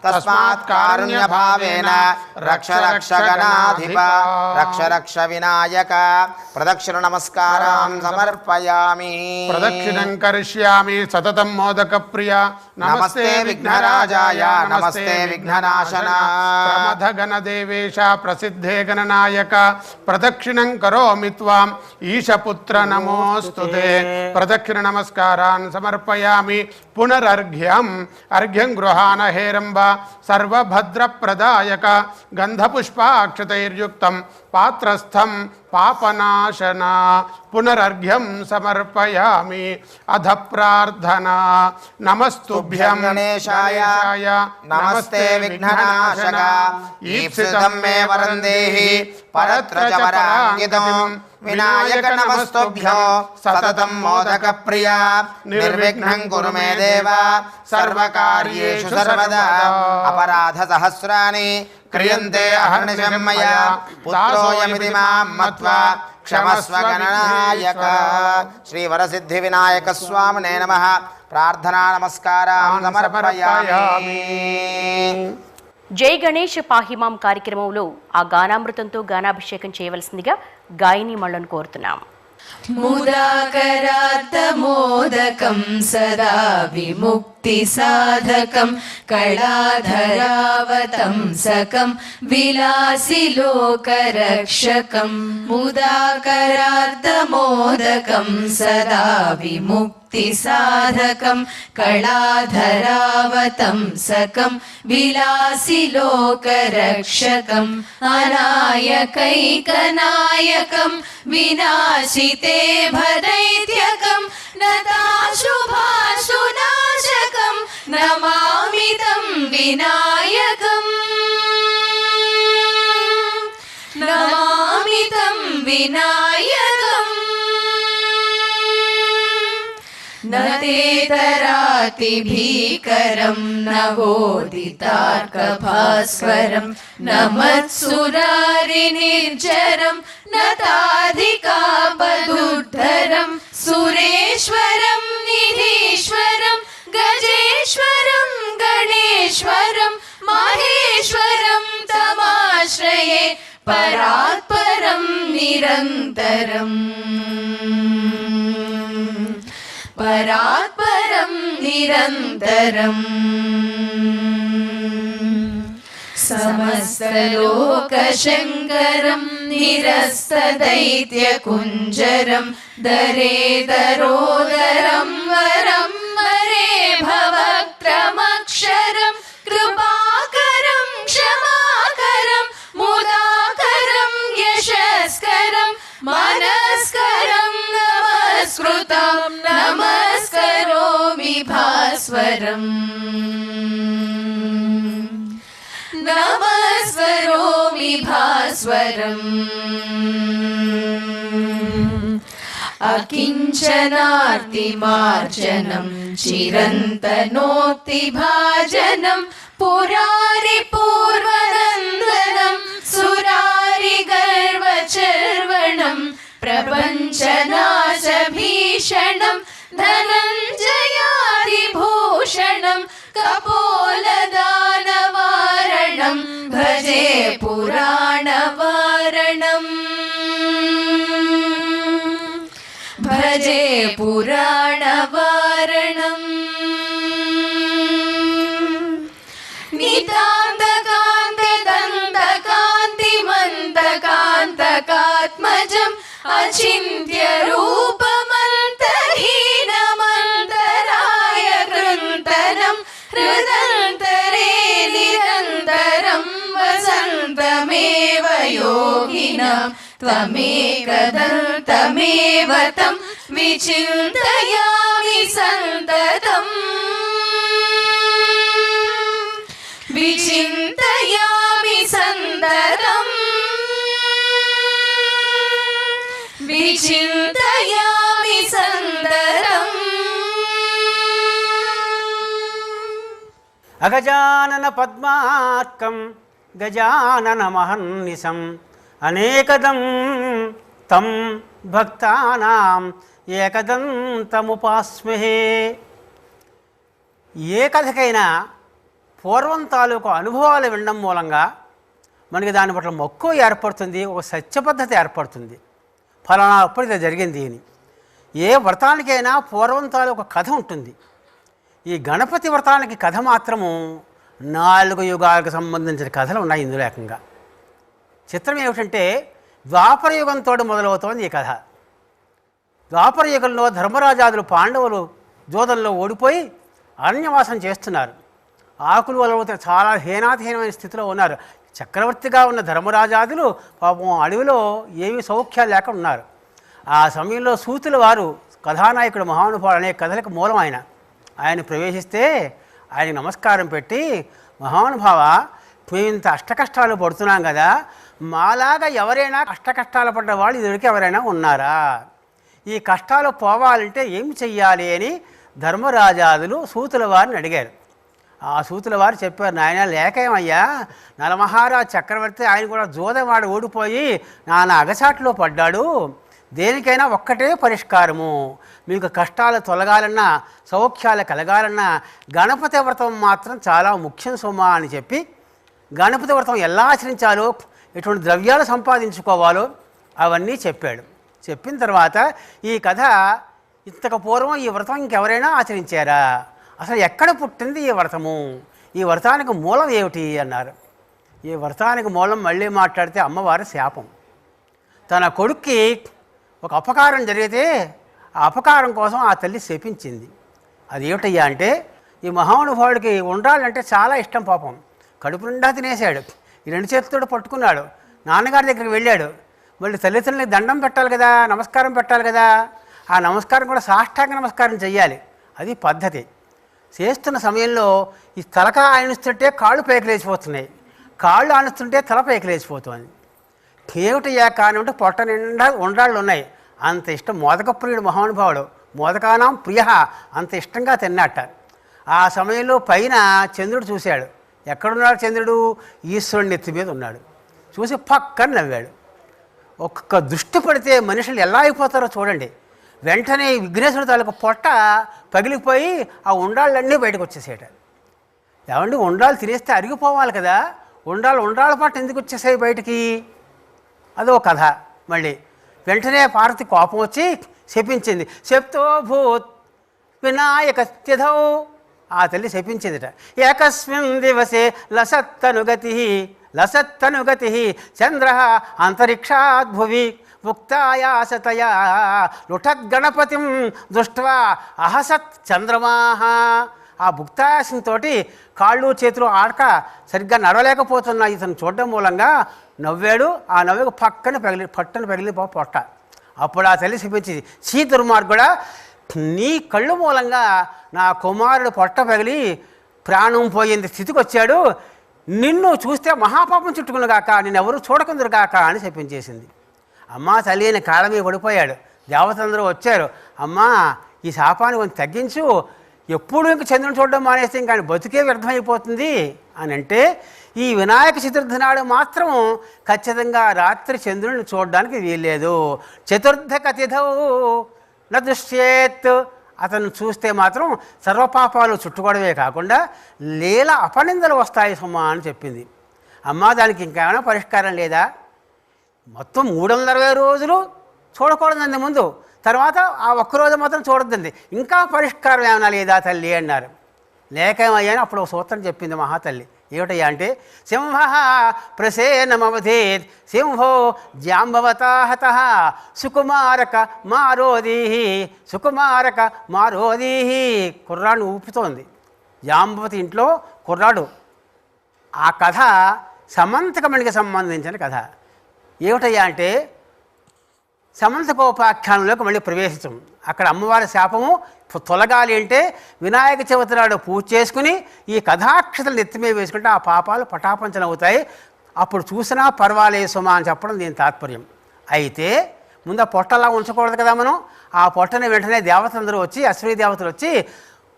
తస్మాత్ కారుణ్య భావేన రక్ష రక్ష గణాధిప రక్ష రక్ష వినాయక. ప్రదక్షిణ నమస్కారం సమర్పయామి. ప్రదక్షిణం కరిష్యామి సతతం మోదక ప్రియ. నమస్తే విఘ్నరాజాయ నమస్తే విఘ్ననాశన. ప్రమథ గణదేవేశ ప్రసిద్ధే గణనాయక. ప్రదక్షిణం కరోమి త్వాం ఈశపుత్ర నమోస్తుతే. ప్రదక్షిణ నమస్కారాన్ సమర్పయామి. పునరర్ఘ్యం. అర్ఘ్యం గృహాణ హేరంబ సర్వభద్రప్రదాయక. గంధపుష్పాక్షతైర్యుక్తం పాత్రస్థం పాపనాశన. పునరర్ఘ్యం సమర్పయామి. అధ ప్రార్థనా. నమస్తుభ్యం గణేశాయ నమస్తే విఘ్ననాశక. ఈప్సితం మే వరం దేహి పరత్ర చ వరాంకితం. వినాయక నమస్తుభ్యం సతతం మోదక ప్రియ. నిర్విఘ్నం కురు మే దేవ సర్వకార్యేషు సర్వదా. అపరాధ సహస్రాని క్రియంతే అహర్నిశం మయా. పుత్రోయమితి మాం మత్వా క్షమస్వ గణనాయక. శ్రీ వరసిద్ధి వినాయక స్వామినే నమః. ప్రార్థనా నమస్కారం సమర్పయామి. జై గణేష్ పాహిమాం కార్యక్రమంలో ఆ గానామృతంతో గానాభిషేకం చేయవలసిందిగా గాయని మళ్ళను కోరుతున్నాం. ముదాకరార్ధమోదకం సదా విముక్తి సాధకం కళాధరావతంసకం విలాసి లోకరక్షకం. ముదాకరార్ధమోదకం సదా విముక్తి సాధకం కళాధరావతంసకం విలాసి లోకరక్షకం. అనాయకైకనాయకం వినాశితే భదైత్యకం నతాశుభాశునాశకం నమామి తం వినాయకం. నమామి తం వినాయకం. నతేతరాతి భీకరం నవోదితార్కభాస్వరం నమత్సురారి నిర్జరం నతాధికాపదుద్ధరం సురేశ్వరం నిధీశ్వరం గజేశ్వరం గణేశ్వరం మహేశ్వరం తమాశ్రయే పరాత్పరం నిరంతరం. పరాత్పరం నిరంతరం. సమస్తలోకశంకరం నిరస్తదైత్యకుంజరం దరేదరోదరం వరం వరే భవక్రమక్షరం కృపాకరం క్షమాకరం ముదాకరం యశస్కరం మనస్కరం నమస్కృతం నమస్కరోమి భాస్వరం. నమస్కరోమి భాస్వరం. అకించనార్తిమార్జనం చిరంతనోక్తిభాజనం పురారి పూర్వనందనం प्रपञ्चनाशभीषणं धनञ्जयादिभूषणं कपोलदानवारणं भजे पुराणवारणम् भजे पुराणवारणम् नितान्तकान्तदन्तकान्तिमन्तकान्तकात्मजम् अचिन्त्यरूपमन्तहीनमन्तराय कृन्तनं हृदन्तरे निरन्तरं वसन्तमेव योगिनां त्वमेकदन्तमेव तं विचिन्तयामि सन्ततम् विचिन्तयामि सन्ततम् विचिन्तयामि सन्ततम् అగజానన పద్మార్కం గజానన మహన్నిశం అనేకదం తం భక్తానాం ఏకదంతముపాస్మహే. ఏ కథకైనా పూర్వం తాలూకు అనుభవాలు వినడం మూలంగా మనకి దాని పట్ల మక్కువ ఏర్పడుతుంది, ఒక సత్య పద్ధతి ఏర్పడుతుంది. ఫలానా అప్పుడు ఇది జరిగింది అని. ఏ వ్రతానికైనా పూర్వం తాలూకు కథ ఉంటుంది. ఈ గణపతి వ్రతానికి కథ మాత్రము 4 యుగాలకు సంబంధించిన కథలు ఉన్నాయి ఇందులో ఏకంగా. చిత్రం ఏమిటంటే ద్వాపర యుగంతో మొదలవుతోంది ఈ కథ. ద్వాపర యుగంలో ధర్మరాజాదులు పాండవులు జోదంలో ఓడిపోయి అరణ్యవాసం చేస్తున్నారు. ఆకులు వలవుతే చాలా హీనాతిహీనమైన స్థితిలో ఉన్నారు. చక్రవర్తిగా ఉన్న ధర్మరాజాదులు పాపం అడవిలో ఏమీ సౌఖ్యాలు లేక ఉన్నారు. ఆ సమయంలో సూతుల వారు కథానాయకుడు మహానుభావుడు అనే కథలకు మూలం ఆయన ప్రవేశిస్తే ఆయనకి నమస్కారం పెట్టి, మహానుభావ మేము ఇంత అష్టకష్టాలు పడుతున్నాం కదా, మాలాగా ఎవరైనా అష్టకష్టాలు పడ్డ వాళ్ళు ఇదివరకు ఎవరైనా ఉన్నారా? ఈ కష్టాలు పోవాలంటే ఏం చెయ్యాలి అని ధర్మరాజాదులు సూతుల వారిని అడిగారు. ఆ సూతుల వారు చెప్పారు, నాయన లేకేమయ్యా, నలమహారాజు చక్రవర్తి ఆయన కూడా జోదవాడు ఓడిపోయి నాన్న అగసాట్లో పడ్డాడు. దేనికైనా ఒక్కటే పరిష్కారము, మీకు కష్టాలు తొలగాలన్నా సౌఖ్యాలు కలగాలన్నా గణపతి వ్రతం మాత్రం చాలా ముఖ్యం సుమా అని చెప్పి, గణపతి వ్రతం ఎలా ఆచరించాలో, ఎటువంటి ద్రవ్యాలు సంపాదించుకోవాలో అవన్నీ చెప్పాడు. చెప్పిన తర్వాత ఈ కథ ఇంతకు పూర్వం ఈ వ్రతం ఇంకెవరైనా ఆచరించారా, అసలు ఎక్కడ పుట్టింది ఈ వ్రతము, ఈ వ్రతానికి మూలం ఏమిటి అన్నారు. ఈ వ్రతానికి మూలం మళ్ళీ మాట్లాడితే అమ్మవారి శాపం. తన కొడుక్కి ఒక అపకారం జరిగితే ఆ అపకారం కోసం ఆ తల్లి శపించింది. అది ఏమిటయ్యా అంటే, ఈ మహానుభావుడికి ఉండాలంటే చాలా ఇష్టం. పాపం కడుపు నిండా తినేశాడు. ఈ 2 చేతులతో పట్టుకున్నాడు. నాన్నగారి దగ్గరికి వెళ్ళాడు. మళ్ళీ తల్లిదండ్రులకి దండం పెట్టాలి కదా, నమస్కారం పెట్టాలి కదా. ఆ నమస్కారం కూడా సాష్టాంగ నమస్కారం చెయ్యాలి, అది పద్ధతి. చేస్తున్న సమయంలో ఈ తలక ఆనిస్తుంటే కాళ్ళు పైకి లేచిపోతున్నాయి, కాళ్ళు ఆనిస్తుంటే తల పైకి లేచిపోతుంది. ఏమిటయ్యా కానివ్వంటే పొట్ట నిండా ఉండ్రాళ్ళు ఉన్నాయి. అంత ఇష్టం, మోదక ప్రియుడు మహానుభావుడు, మోదకానాం ప్రియ, అంత ఇష్టంగా తిన్నట్ట. ఆ సమయంలో పైన చంద్రుడు చూశాడు. ఎక్కడున్నాడు చంద్రుడు? ఈశ్వరుని నెత్తి మీద ఉన్నాడు. చూసి పక్కన నవ్వాడు. ఒక్క దృష్టి పడితే మనుషులు ఎలా అయిపోతారో చూడండి. వెంటనే విఘ్నేశ్వరుడు తాలూకు పొట్ట పగిలిపోయి ఆ ఉండ్రాళ్ళన్నీ బయటకు వచ్చేసాయట. ఏమండి, ఉండ్రాళ్ళు తినేస్తే అరిగిపోవాలి కదా, ఉండ్రాళ్ళ పాటు ఎందుకు వచ్చేసాయి బయటికి? అదో కథ. మళ్ళీ వెంటనే పార్వతి కోపం వచ్చి శపించింది. శప్తో భూత్ వినాయక తిథౌ, ఆ తల్లి శపించిందిట. ఏకస్మిన్ దివసే లసత్తనుగతి చంద్ర అంతరిక్షాద్భువి ముక్తాయాసతయా లుఠద్గణపతిం దృష్ట్వా అహసత్ చంద్రమాహ. ఆ భుక్తాయాసంతో కాళ్ళు చేతులు ఆడక సరిగ్గా నడవలేకపోతున్న ఇతను చూడడం మూలంగా నవ్వాడు. ఆ నవ్వుకు పట్టను పగిలి పొట్ట. అప్పుడు ఆ తల్లి శపించింది, చీ దుర్మార్గుడా, నీ కళ్ళు మూలంగా నా కుమారుడు పొట్ట పగిలి ప్రాణం పోయేంత స్థితికి వచ్చాడు. నిన్ను చూస్తే మహాపాపం చుట్టుకునుగాక, నిన్నెవరూ చూడకుందురుగాక అని శపించేసింది. అమ్మా తల్లి అని కాళ్ళ మీద పడిపోయాడు. దేవతలందరూ వచ్చారు, అమ్మా ఈ శాపాన్ని కొంచెం తగ్గించు, ఎప్పుడు ఇంక చంద్రుని చూడడం మానేస్తే ఇంకా బతుకే వ్యర్థమైపోతుంది అని అంటే, ఈ వినాయక చతుర్థి నాడు మాత్రం ఖచ్చితంగా రాత్రి చంద్రుడిని చూడడానికి వీల్లేదు. చతుర్థ కతిథౌ న దృశ్యేత్, అతను చూస్తే మాత్రం సర్వపాపాలు చుట్టుకోవడమే కాకుండా లీల అపనిందలు వస్తాయి సుమా అని చెప్పింది. అమ్మ దానికి ఇంకేమైనా పరిష్కారం లేదా? మొత్తం 360 రోజులు చూడకూడదండి ముందు, తర్వాత ఆ ఒక్కరోజు మాత్రం చూడొద్దండి. ఇంకా పరిష్కారం ఏమైనా లేదా తల్లి అన్నారు. లేకేమయ్యాని అప్పుడు ఒక సూత్రం చెప్పింది మహాతల్లి. ఏమిటయ్యా అంటే, సింహ ప్రసేనమవధేత్ సింహో జాంబవతాహత సుకుమారక మారోదీహి సుకుమారక మారోదీహి. కుర్రాడు ఊపుతోంది. జాంబవతి ఇంట్లో కుర్రాడు. ఆ కథ సమంతకమణికి సంబంధించిన కథ. ఏమిటయ్యా అంటే, సమంతకోపాఖ్యానంలోకి మళ్ళీ ప్రవేశించం. అక్కడ అమ్మవారి శాపము తొలగాలి అంటే వినాయక చవితి నాడు పూజ చేసుకుని ఈ కథాక్షతలు నెత్తిమీద వేసుకుంటే ఆ పాపాలు పటాపంచలు అవుతాయి. అప్పుడు చూసినా పర్వాలేదు సుమా అని చెప్పడం దీని తాత్పర్యం. అయితే ముందు ఆ పొట్టలా ఉంచకూడదు కదా మనం. ఆ పొట్టని వెంటనే దేవతలందరూ వచ్చి, అశ్విని దేవతలు వచ్చి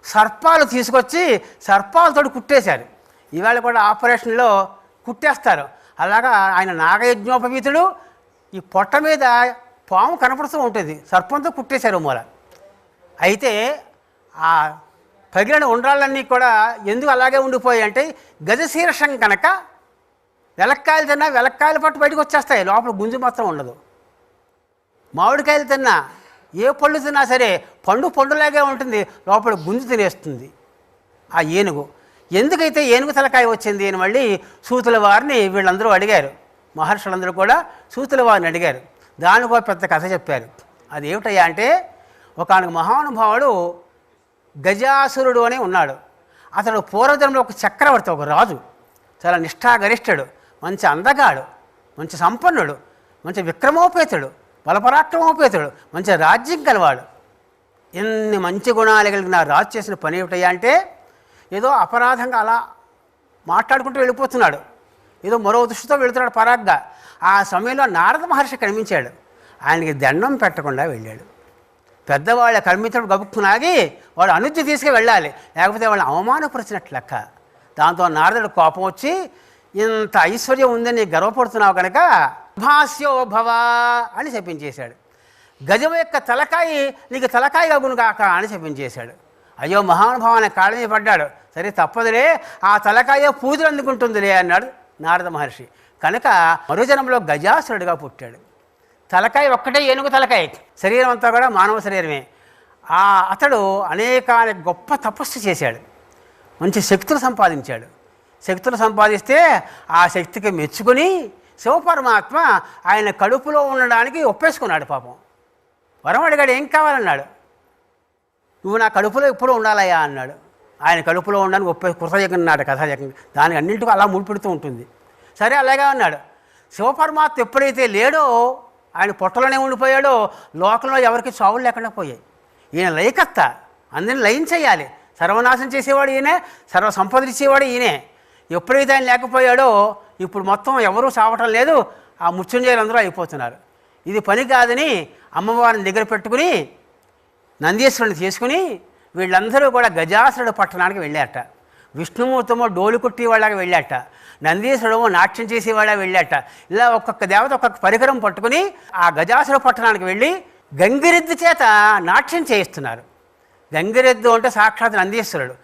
సర్పాలు తీసుకొచ్చి సర్పాలతోటి కుట్టేశారు. ఇవాళ కూడా ఆపరేషన్లో కుట్టేస్తారు. అలాగా ఆయన నాగయజ్ఞోపవీతుడు. ఈ పొట్ట మీద పాము కనపడుతూ ఉంటుంది, సర్పంతో కుట్టేశారు మూల. అయితే ఆ పగిలిన ఉండ్రాళ్ళన్నీ కూడా ఎందుకు అలాగే ఉండిపోయాయి అంటే, గజశీర్షం కనుక వెలక్కాయలు తిన్నా వెలక్కాయలు పట్టు బయటకు వచ్చేస్తాయి, లోపల గుంజు మాత్రం ఉండదు. మామిడికాయలు తిన్నా, ఏ పళ్ళు తిన్నా సరే పండులాగే ఉంటుంది, లోపల గుంజు తినేస్తుంది ఆ ఏనుగు. ఎందుకైతే ఏనుగు తలకాయ వచ్చింది అని మళ్ళీ సూతుల వారిని వీళ్ళందరూ అడిగారు. మహర్షులందరూ కూడా సూతుల వారిని అడిగారు. దానికో పెద్ద కథ చెప్పారు. అది ఏమిటయ్యా అంటే, ఒకానొక మహానుభావుడు గజాసురుడు అని ఉన్నాడు. అతడు పూర్వజన్మలో ఒక చక్రవర్తి, ఒక రాజు, చాలా నిష్ఠాగరిష్ఠుడు, మంచి అందగాడు, మంచి సంపన్నుడు, మంచి విక్రమోపేతుడు, బలపరాక్రమోపేతుడు, మంచి రాజ్యం కలవాడు. ఎన్ని మంచి గుణాలు కలిగిన రాజు చేసిన పని ఏమిటయ్యా అంటే, ఏదో అపరాధంగా అలా మాట్లాడుకుంటూ వెళ్ళిపోతున్నాడు. ఏదో మరో దృష్టితో వెళుతున్నాడు పరాగ్గా. ఆ సమయంలో నారద మహర్షి కనిపించాడు. ఆయనకి దండం పెట్టకుండా వెళ్ళాడు. పెద్దవాళ్ళ కనిపించడం గబుక్కునాగి వాడు అనుజ్ఞ తీసుకు వెళ్ళాలి, లేకపోతే వాళ్ళని అవమానపరిచినట్లు లెక్క. దాంతో నారదుడు కోపం వచ్చి, ఇంత ఐశ్వర్యం ఉందని గర్వపడుతున్నావు కనుక భాస్యో భవ అని చెప్పించేశాడు. గజం యొక్క తలకాయి నీకు తలకాయ అగునుగాక అని చెప్పించేశాడు. అయ్యో మహానుభావాన్ని కాళ్ళ మీద పడ్డాడు. సరే తప్పదులే, ఆ తలకాయ పూజలు అందుకుంటుందిలే అన్నాడు నారద మహర్షి. కనుక మరుజనంలో గజాసురుడిగా పుట్టాడు. తలకాయ ఒక్కటే ఏనుగు తలకాయ, శరీరం అంతా కూడా మానవ శరీరమే. అతడు అనేకానికి గొప్ప తపస్సు చేశాడు, మంచి శక్తులు సంపాదించాడు. శక్తులు సంపాదిస్తే ఆ శక్తికి మెచ్చుకుని శివపరమాత్మ ఆయన కడుపులో ఉండడానికి ఒప్పేసుకున్నాడు. పాపం వరం అడిగాడు, ఏం కావాలన్నాడు. నువ్వు నా కడుపులో ఎప్పుడూ ఉండాలయ్యా అన్నాడు. ఆయన కడుపులో ఉండడానికి కృతజ్ఞనాడు కథాజకం. దానికి అన్నింటికీ అలా ముడిపెడుతూ ఉంటుంది. సరే అలాగే అన్నాడు. శివపరమాత్మ ఎప్పుడైతే లేడో, ఆయన పొట్టలోనే ఉండిపోయాడో, లోకంలో ఎవరికి చావులు లేకుండా పోయాయి. ఈయన లయకర్త, అందరిని లయం చేయాలి. సర్వనాశం చేసేవాడు ఈయనే, సర్వ సంపదలు ఇచ్చేవాడు ఈయనే. ఎప్పుడైతే ఆయన లేకపోయాడో ఇప్పుడు మొత్తం ఎవరూ చావటం లేదు, ఆ మృత్యుంజయులందరూ అయిపోతున్నారు. ఇది పని కాదని అమ్మవారిని దగ్గర పెట్టుకుని నందీశ్వరుని తీసుకుని వీళ్ళందరూ కూడా గజాసురుడు పట్టణానికి వెళ్ళారట. విష్ణుమూర్తమో డోలు కొట్టి వాళ్ళకి వెళ్ళాట, నందీశ్వరుడమో నాట్యం చేసేవాళ్ళ వెళ్ళాట. ఇలా ఒక్కొక్క దేవత ఒక్కొక్క పరికరం పట్టుకుని ఆ గజాసుర పట్టణానికి వెళ్ళి గంగిరెద్దు చేత నాట్యం చేయిస్తున్నారు. గంగిరెద్దు అంటే సాక్షాత్ నందీశ్వరుడు,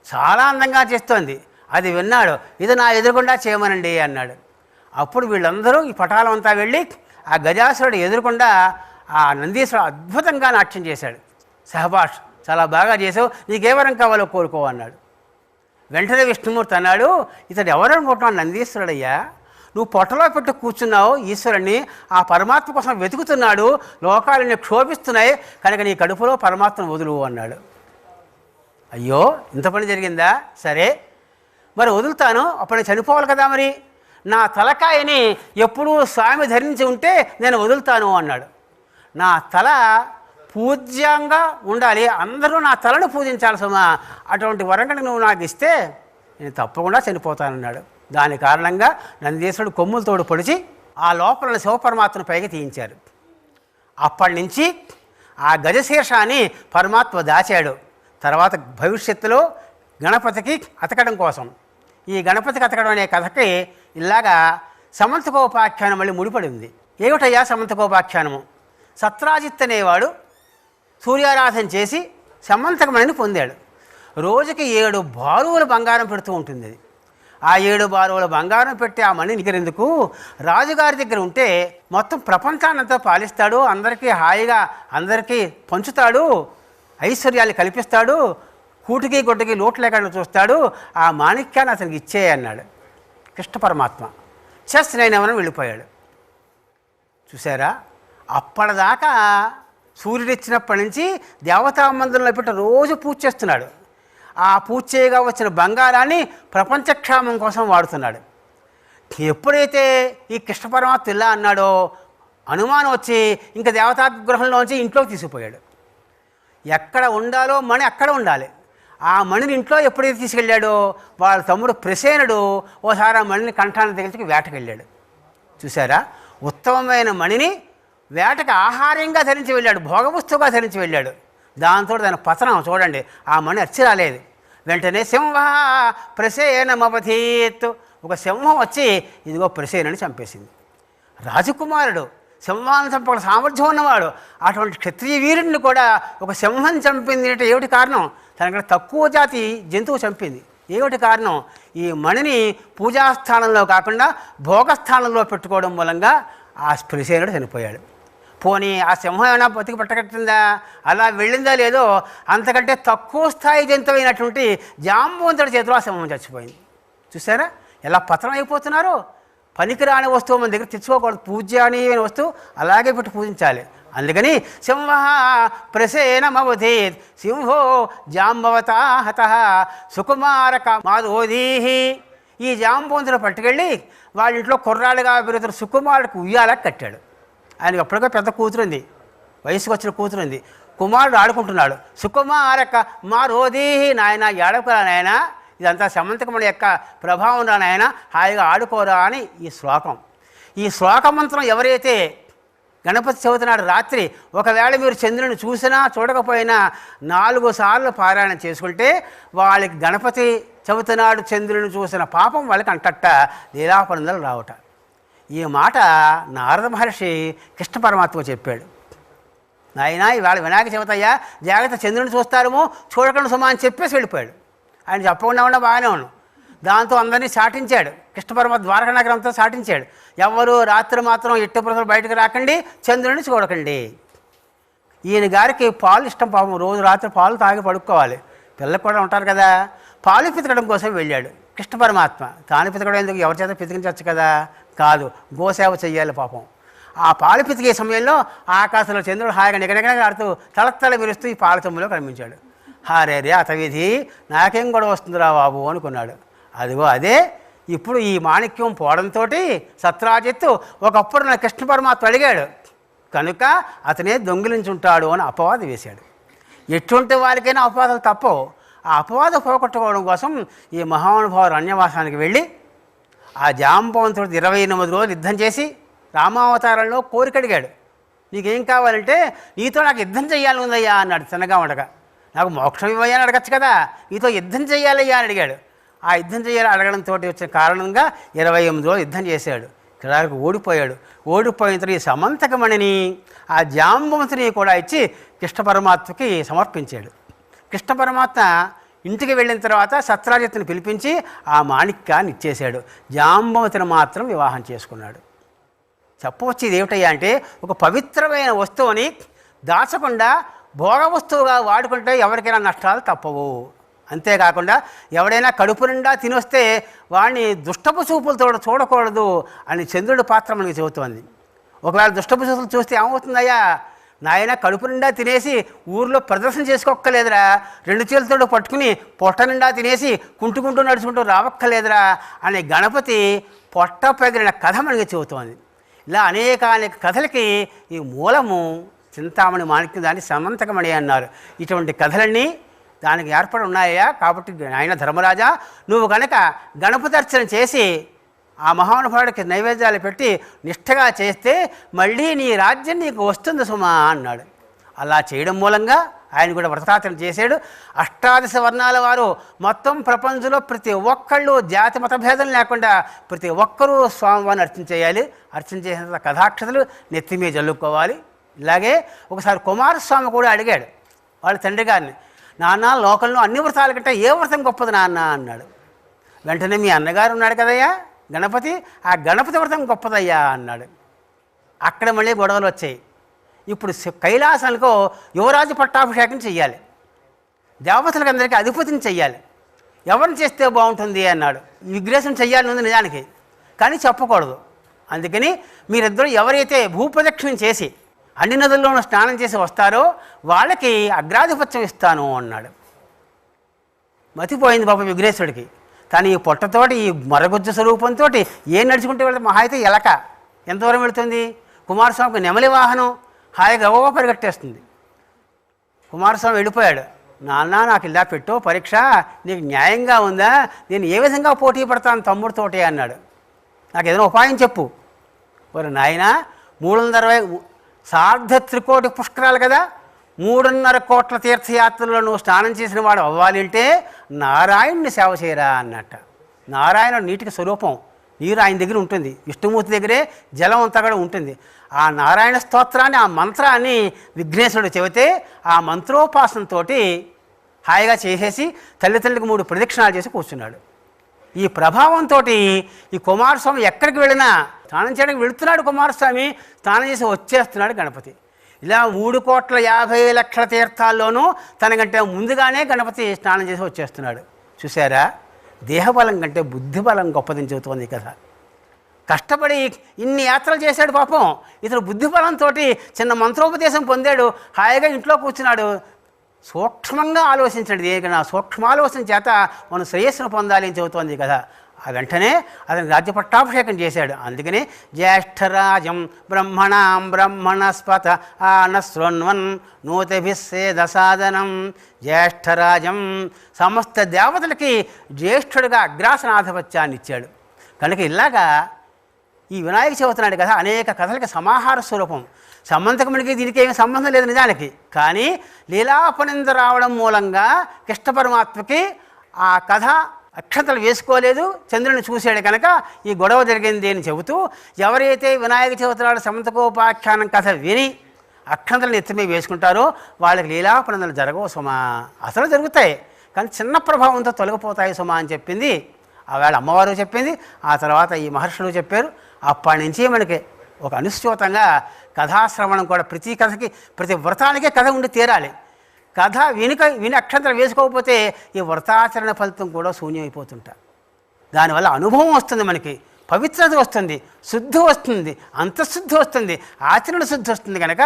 చాలా అందంగా చేస్తోంది. అది విన్నాడు. ఇది నా ఎదురుగుండా చేయమనండి అన్నాడు. అప్పుడు వీళ్ళందరూ ఈ పటాలం అంతా వెళ్ళి ఆ గజాసురుడు ఎదురుకుండా ఆ నందీశ్వరుడు అద్భుతంగా నాట్యం చేశాడు. సహబాష్, చాలా బాగా చేసావు, నీకేవరం కావాలో కోరుకో అన్నాడు. వెంటనే విష్ణుమూర్తి అన్నాడు, ఇతడు ఎవరనుకుంటున్నావు? నందీశ్వరుడయ్యా, నువ్వు పొట్టలో పెట్టి కూర్చున్నావు ఈశ్వరుణ్ణి, ఆ పరమాత్మ కోసం వెతుకుతున్నాడు, లోకాలని క్షోభిస్తున్నాయి కనుక నీ కడుపులో పరమాత్మను వదులు అన్నాడు. అయ్యో ఇంత పని జరిగిందా? సరే మరి వదులుతాను, అప్పుడు నేను చనిపోవాలి కదా, మరి నా తలకాయని ఎప్పుడూ స్వామి ధరించి ఉంటే నేను వదులుతాను అన్నాడు. నా తల పూజ్యంగా ఉండాలి, అందరూ నా తలను పూజించాలి సుమా, అటువంటి వరంగని నువ్వు నాకు ఇస్తే నేను తప్పకుండా చనిపోతానన్నాడు. దాని కారణంగా నందీశ్వరుడు కొమ్ములతోడు పొడిచి ఆ లోపల శివపరమాత్మను పైకి తీయించారు. అప్పటి నుంచి ఆ గజశీర్షాన్ని పరమాత్మ దాచాడు. తర్వాత భవిష్యత్తులో గణపతికి అతకడం కోసం ఈ గణపతి కథకడం అనే కథకి ఇలాగా సమంతకోపాఖ్యానం మళ్ళీ ముడిపడి ఉంది. ఏమిటయ్యా సమంతకోపాఖ్యానము? సత్రాజిత్ అనేవాడు సూర్యారాధన చేసి సమంతకమణిని పొందాడు. రోజుకి 7 బారువుల బంగారం పెడుతూ ఉంటుంది. అది ఆ 7 బారువుల బంగారం పెట్టి ఆ మణి నిగరెందుకు, రాజుగారి దగ్గర ఉంటే మొత్తం ప్రపంచాన్నంతా పాలిస్తాడు, అందరికీ హాయిగా అందరికీ పంచుతాడు, ఐశ్వర్యాన్ని కల్పిస్తాడు, కూటికి గొడ్డకి లోటు లేకుండా చూస్తాడు, ఆ మాణిక్యాన్ని అతనికి ఇచ్చే అన్నాడు కృష్ణ పరమాత్మ. నేను ఎవరైనా వెళ్ళిపోయాడు. చూసారా, అప్పటిదాకా సూర్యుడు ఇచ్చినప్పటి నుంచి దేవతా మందిరంలో పెట్టి రోజు పూజ చేస్తున్నాడు. ఆ పూజ చేయగా వచ్చిన బంగారాన్ని ప్రపంచక్షేమం కోసం వాడుతున్నాడు. ఎప్పుడైతే ఈ కృష్ణ పరమాత్మ ఇలా అన్నాడో అనుమానం వచ్చి ఇంకా దేవతా గృహంలోంచి ఇంట్లోకి తీసుకుపోయాడు. ఎక్కడ ఉండాలో మణి అక్కడ ఉండాలి. ఆ మణిని ఇంట్లో ఎప్పుడైతే తీసుకెళ్ళాడో వాళ్ళ తమ్ముడు ప్రసేనుడు ఓసారి ఆ మణిని కంఠాన్ని తగిలించి వేటకు వెళ్ళాడు. చూసారా, ఉత్తమమైన మణిని వేటకు ఆహారంగా ధరించి వెళ్ళాడు, భోగవస్తువుగా ధరించి వెళ్ళాడు. దాంతో దాని పతనం చూడండి, ఆ మణి అచ్చి రాలేదు. వెంటనే సింహ ప్రసేనమవధీత్, ఒక సింహం వచ్చి ఇదిగో ప్రసేనని చంపేసింది. రాజకుమారుడు సింహాన్ని చంపక సామర్థ్యం ఉన్నవాడు, అటువంటి క్షత్రియ వీరుడిని కూడా ఒక సింహం చంపింది అంటే ఏమిటి కారణం? తనకంటే తక్కువ జాతి జంతువు చంపింది. ఏమిటి కారణం? ఈ మణిని పూజాస్థానంలో కాకుండా భోగస్థానంలో పెట్టుకోవడం మూలంగా ఆ ప్రసేనుడు చనిపోయాడు. పోనీ ఆ సింహం ఏమైనా బతికి పట్టకట్టిందా? అలా వెళ్ళిందా లేదో, అంతకంటే తక్కువ స్థాయి జంతువు అయినటువంటి జాంబవంతుడి చేతిలో ఆ సింహం చచ్చిపోయింది. చూసారా ఎలా పతనం అయిపోతున్నారో? పనికిరాని వస్తువు మన దగ్గర తెచ్చుకోకూడదు, పూజ్యానీయమైన వస్తువు అలాగే పెట్టి పూజించాలి. అందుకని సింహ ప్రసేనమవధేత్ సింహో జాంబవతా హతః సుకుమారక మాధోదీహి. ఈ జాంబవంతుడు పట్టుకెళ్ళి వాళ్ళ ఇంట్లో కుర్రాళ్ళుగా పెరుగుతున్న సుకుమారుడికి ఉయ్యాలకు కట్టాడు. ఆయనకి అప్పటికే పెద్ద కూతురుంది, వయసుకు వచ్చిన కూతురుంది. కుమారుడు ఆడుకుంటున్నాడు. సుకుమారక మారోదీహి, నాయన ఏడవకురా నాయన, ఇదంతా సమంతకమణి యొక్క ప్రభావం రా నాయన, హాయిగా ఆడుకోరా అని ఈ శ్లోకం. ఈ శ్లోకమంత్రం ఎవరైతే గణపతి చవితి నాడు రాత్రి ఒకవేళ మీరు చంద్రుని చూసినా చూడకపోయినా 4 సార్లు పారాయణ చేసుకుంటే వాళ్ళకి గణపతి చవితి నాడు చంద్రుని చూసిన పాపం వాళ్ళకి అంటట్ట లీలాపనందలు రావట. ఈ మాట నారద మహర్షి కృష్ణ పరమాత్మ చెప్పాడు. నాయనా ఇవాళ వినాయక చవితి అయ్యా, జాగ్రత్త చంద్రుని చూస్తారేమో, చూడకుండా సుమా అని చెప్పేసి వెళ్ళిపోయాడు. ఆయన చెప్పకుండా ఉన్నా బాగానే ఉన్నాడు. దాంతో అందరినీ సాటించాడు. కృష్ణ పరమాత్మ ద్వారకా నగరం అంతా సాటించాడు. ఎవరు రాత్రి మాత్రం ఎట్టి ప్రజలు బయటకు రాకండి, చంద్రుని చూడకండి. ఈయన గారికి పాలు ఇష్టం, పాపం రోజు రాత్రి పాలు తాగి పడుకోవాలి, పిల్లలు కూడా ఉంటారు కదా. పాలు పితకడం కోసం వెళ్ళాడు కృష్ణ పరమాత్మ. తాను పితకడం ఎందుకు, ఎవరి చేత పితికించవచ్చు కదా? కాదు, గోసేవ చెయ్యాలి పాపం. ఆ పాలు పితికే సమయంలో ఆకాశంలో చంద్రుడు హాయిగా నిగనిగలాడుతూ తలతల మెరుస్తూ ఈ పాల తమ్ములో కనిపించాడు. హారే రే అతవిధి, నాకేం గొడవ వస్తుందిరా బాబు అనుకున్నాడు. అదిగో అదే ఇప్పుడు ఈ మాణిక్యం పోవడంతో సత్రాజిత్తు ఒకప్పుడు నా కృష్ణ పరమాత్మ అడిగాడు కనుక అతనే దొంగిలించుంటాడు అని అపవాదం వేశాడు. ఎటువంటి వారికైనా అపవాదాలు తప్పవు. ఆ అపవాదం పోగొట్టుకోవడం కోసం ఈ మహానుభావుడు అరణ్యవాసానికి వెళ్ళి ఆ జాంబవంతుడు 28 రోజులు యుద్ధం చేసి రామావతారంలో కోరిక అడిగాడు. నీకేం కావాలంటే, నీతో నాకు యుద్ధం చేయాలని ఉందయ్యా అన్నాడు. చిన్నగా ఉండగా, నాకు మోక్షం ఇవ్వయ్యా అని అడగచ్చు కదా, నీతో యుద్ధం చేయాలయ్యా అని అడిగాడు. ఆ యుద్ధం చేయాలి అడగడంతో వచ్చిన కారణంగా 28 రోజులు యుద్ధం చేశాడు. కిరాలకు ఓడిపోయాడు. ఓడిపోయిన తర్వాత ఈ సమంతకమణిని ఆ జాంబవంతుని కూడా ఇచ్చి కృష్ణ పరమాత్మకి సమర్పించాడు. కృష్ణ పరమాత్మ ఇంటికి వెళ్ళిన తర్వాత సత్రాజిత్తుని పిలిపించి ఆ మాణిక్యాన్ని ఇచ్చేశాడు. జాంబవతిని మాత్రం వివాహం చేసుకున్నాడు. చెప్పవచ్చు ఇది ఏమిటయ్యా అంటే, ఒక పవిత్రమైన వస్తువుని దాచకుండా భోగ వస్తువుగా వాడుకుంటే ఎవరికైనా నష్టాలు తప్పవు. అంతేకాకుండా ఎవడైనా కడుపు నిండా తినొస్తే వాడిని దుష్టపు చూపులతో చూడకూడదు అని చంద్రుడి పాత్ర మనకి చెబుతోంది. ఒకవేళ దుష్టపు చూపులు చూస్తే ఏమవుతుందయ్యా, నాయన కడుపు నిండా తినేసి ఊర్లో ప్రదర్శన చేసుకోక్కర్లేదురా, 2 చేతులతో పట్టుకుని పొట్ట నిండా తినేసి కుంటుకుంటూ నడుచుకుంటూ రావక్కర్లేదురా అని గణపతి పొట్ట పగిలిన కథ మనకి చెబుతోంది. ఇలా అనేక కథలకి ఈ మూలము చింతామణి మాణిక్యం, దాన్ని సమంతకమణి అన్నారు. ఇటువంటి కథలన్నీ దానికి ఏర్పడి ఉన్నాయా. కాబట్టి ఆయన ధర్మరాజా, నువ్వు కనుక గణపతి అర్చన చేసి ఆ మహానుభావుడికి నైవేద్యాలు పెట్టి నిష్ఠగా చేస్తే మళ్ళీ నీ రాజ్యం నీకు వస్తుంది సుమా అన్నాడు. అలా చేయడం మూలంగా ఆయన కూడా వ్రతాచరణ చేశాడు. అష్టాదశ వర్ణాల వారు మొత్తం ప్రపంచంలో ప్రతి ఒక్కళ్ళు జాతి మత భేదం లేకుండా ప్రతి ఒక్కరూ స్వామివారిని అర్చన చేయాలి. అర్చన చేసిన కథాక్షతలు నెత్తి మీద జల్లుకోవాలి. ఇలాగే ఒకసారి కుమారస్వామి కూడా అడిగాడు వాళ్ళ తండ్రి గారిని, నాన్న లోకంలో అన్ని వ్రతాల కంటే ఏ వ్రతం గొప్పది నాన్న అన్నాడు. వెంటనే మీ అన్నగారు ఉన్నాడు కదయ్యా గణపతి, ఆ గణపతి వ్రతం గొప్పదయ్యా అన్నాడు. అక్కడ మళ్ళీ గొడవలు వచ్చాయి. ఇప్పుడు కైలాసానికో యువరాజు పట్టాభిషేకం చెయ్యాలి, దేవతలకు అందరికీ అధిపతిని చెయ్యాలి, ఎవరిని చేస్తే బాగుంటుంది అన్నాడు. ఈ విగ్రహం చెయ్యాలని ఉంది నిజానికి, కానీ చెప్పకూడదు. అందుకని మీరిద్దరూ ఎవరైతే భూప్రదక్షిణం చేసి అన్ని నదుల్లోనూ స్నానం చేసి వస్తారో వాళ్ళకి అగ్రాధిపత్యం ఇస్తాను అన్నాడు. మతిపోయింది పాప విఘ్నేశ్వరుడికి. కానీ ఈ పొట్టతోటి ఈ మరగుజ్జ స్వరూపంతో ఏం నడుచుకుంటే వెళ్తే మహా అయితే ఎలక ఎంత దూరం వెళుతుంది? కుమారస్వామికి నెమలి వాహనం హాయిగా గవ్వ పరిగెట్టేస్తుంది. కుమారస్వామి వెళ్ళిపోయాడు. నాన్న నాకు ఇలా పెట్టు పరీక్ష, నీకు న్యాయంగా ఉందా? నేను ఏ విధంగా పోటీ పడతాను తమ్ముడితోటి అన్నాడు. నాకు ఏదైనా ఉపాయం చెప్పు. మరి నాయన 320 సార్ధ త్రికోటి పుష్కరాలు కదా, 3.5 కోట్ల తీర్థయాత్రలో నువ్వు స్నానం చేసిన వాడు అవ్వాలంటే నారాయణుని సేవ చేయరా అన్నట్ట. నారాయణుడు నీటికి స్వరూపం, నీరు ఆయన దగ్గర ఉంటుంది, విష్ణుమూర్తి దగ్గరే జలం అంతా కూడా ఉంటుంది. ఆ నారాయణ స్తోత్రాన్ని ఆ మంత్రాన్ని విఘ్నేశ్వరుడు చెబితే ఆ మంత్రోపాసనతో హాయిగా చేసేసి తల్లిదండ్రులకు 3 ప్రదక్షిణాలు చేసి కూర్చున్నాడు. ఈ ప్రభావంతో ఈ కుమారస్వామి ఎక్కడికి వెళ్ళినా స్నానం చేయడానికి వెళుతున్నాడు. కుమారస్వామి స్నానం చేసి వచ్చేస్తున్నాడు గణపతి. ఇలా 3,50,00,000 తీర్థాల్లోనూ తనకంటే ముందుగానే గణపతి స్నానం చేసి వచ్చేస్తున్నాడు. చూసారా, దేహబలం కంటే బుద్ధిబలం గొప్పదని చెబుతోంది కదా. కష్టపడి ఇన్ని యాత్రలు చేశాడు పాపం. ఇతను బుద్ధిబలంతో చిన్న మంత్రోపదేశం పొందాడు, హాయిగా ఇంట్లో కూర్చున్నాడు. సూక్ష్మంగా ఆలోచించండి, ఏదైనా సూక్ష్మాలోచన చేత మనం శ్రేయస్సును పొందాలి అని చెబుతోంది కదా. ఆ వెంటనే అతను రాజ్యపట్టాభిషేకం చేశాడు. అందుకని జ్యేష్ఠరాజం బ్రహ్మణాం బ్రహ్మణస్పత ఆనశృణ్వన్ నూతభిస్సేద సాధనం. జ్యేష్ఠరాజం సమస్త దేవతలకి జ్యేష్ఠుడిగా అగ్రాసనాధిపత్యాన్ని ఇచ్చాడు. కనుక ఇలాగా ఈ వినాయక చవితి నాడు కదా అనేక కథలకి సమాహార స్వరూపం. సమంతకమునికి దీనికి ఏమీ సంబంధం లేదు నిజానికి, కానీ లీలాపనింద రావడం మూలంగా కృష్ణ పరమాత్మకి ఆ కథ అక్షతలు వేసుకోలేదు, చంద్రుని చూశాడు కనుక ఈ గొడవ జరిగింది అని చెబుతూ ఎవరైతే వినాయక చవితి నాడు సమంతకోపాఖ్యానం కథ విని అక్షతలను ఎత్తిమీ వేసుకుంటారో వాళ్ళకి లీలాపనిందలు జరగవు సుమా. అసలు జరుగుతాయి కానీ చిన్న ప్రభావంతో తొలగిపోతాయి సుమా అని చెప్పింది ఆవేళ అమ్మవారు చెప్పింది. ఆ తర్వాత ఈ మహర్షులు చెప్పారు. అప్పటి నుంచి మనకి ఒక అనుశ్చోతంగా కథాశ్రవణం కూడా, ప్రతి కథకి ప్రతి వ్రతానికే కథ ఉండి తీరాలి. కథ విని అక్షంతలు వేసుకోకపోతే ఈ వ్రతాచరణ ఫలితం కూడా శూన్యమైపోతుంటా. దానివల్ల అనుభవం వస్తుంది, మనకి పవిత్రత వస్తుంది, శుద్ధి వస్తుంది, అంతఃశుద్ధి వస్తుంది, ఆచరణ శుద్ధి వస్తుంది. కనుక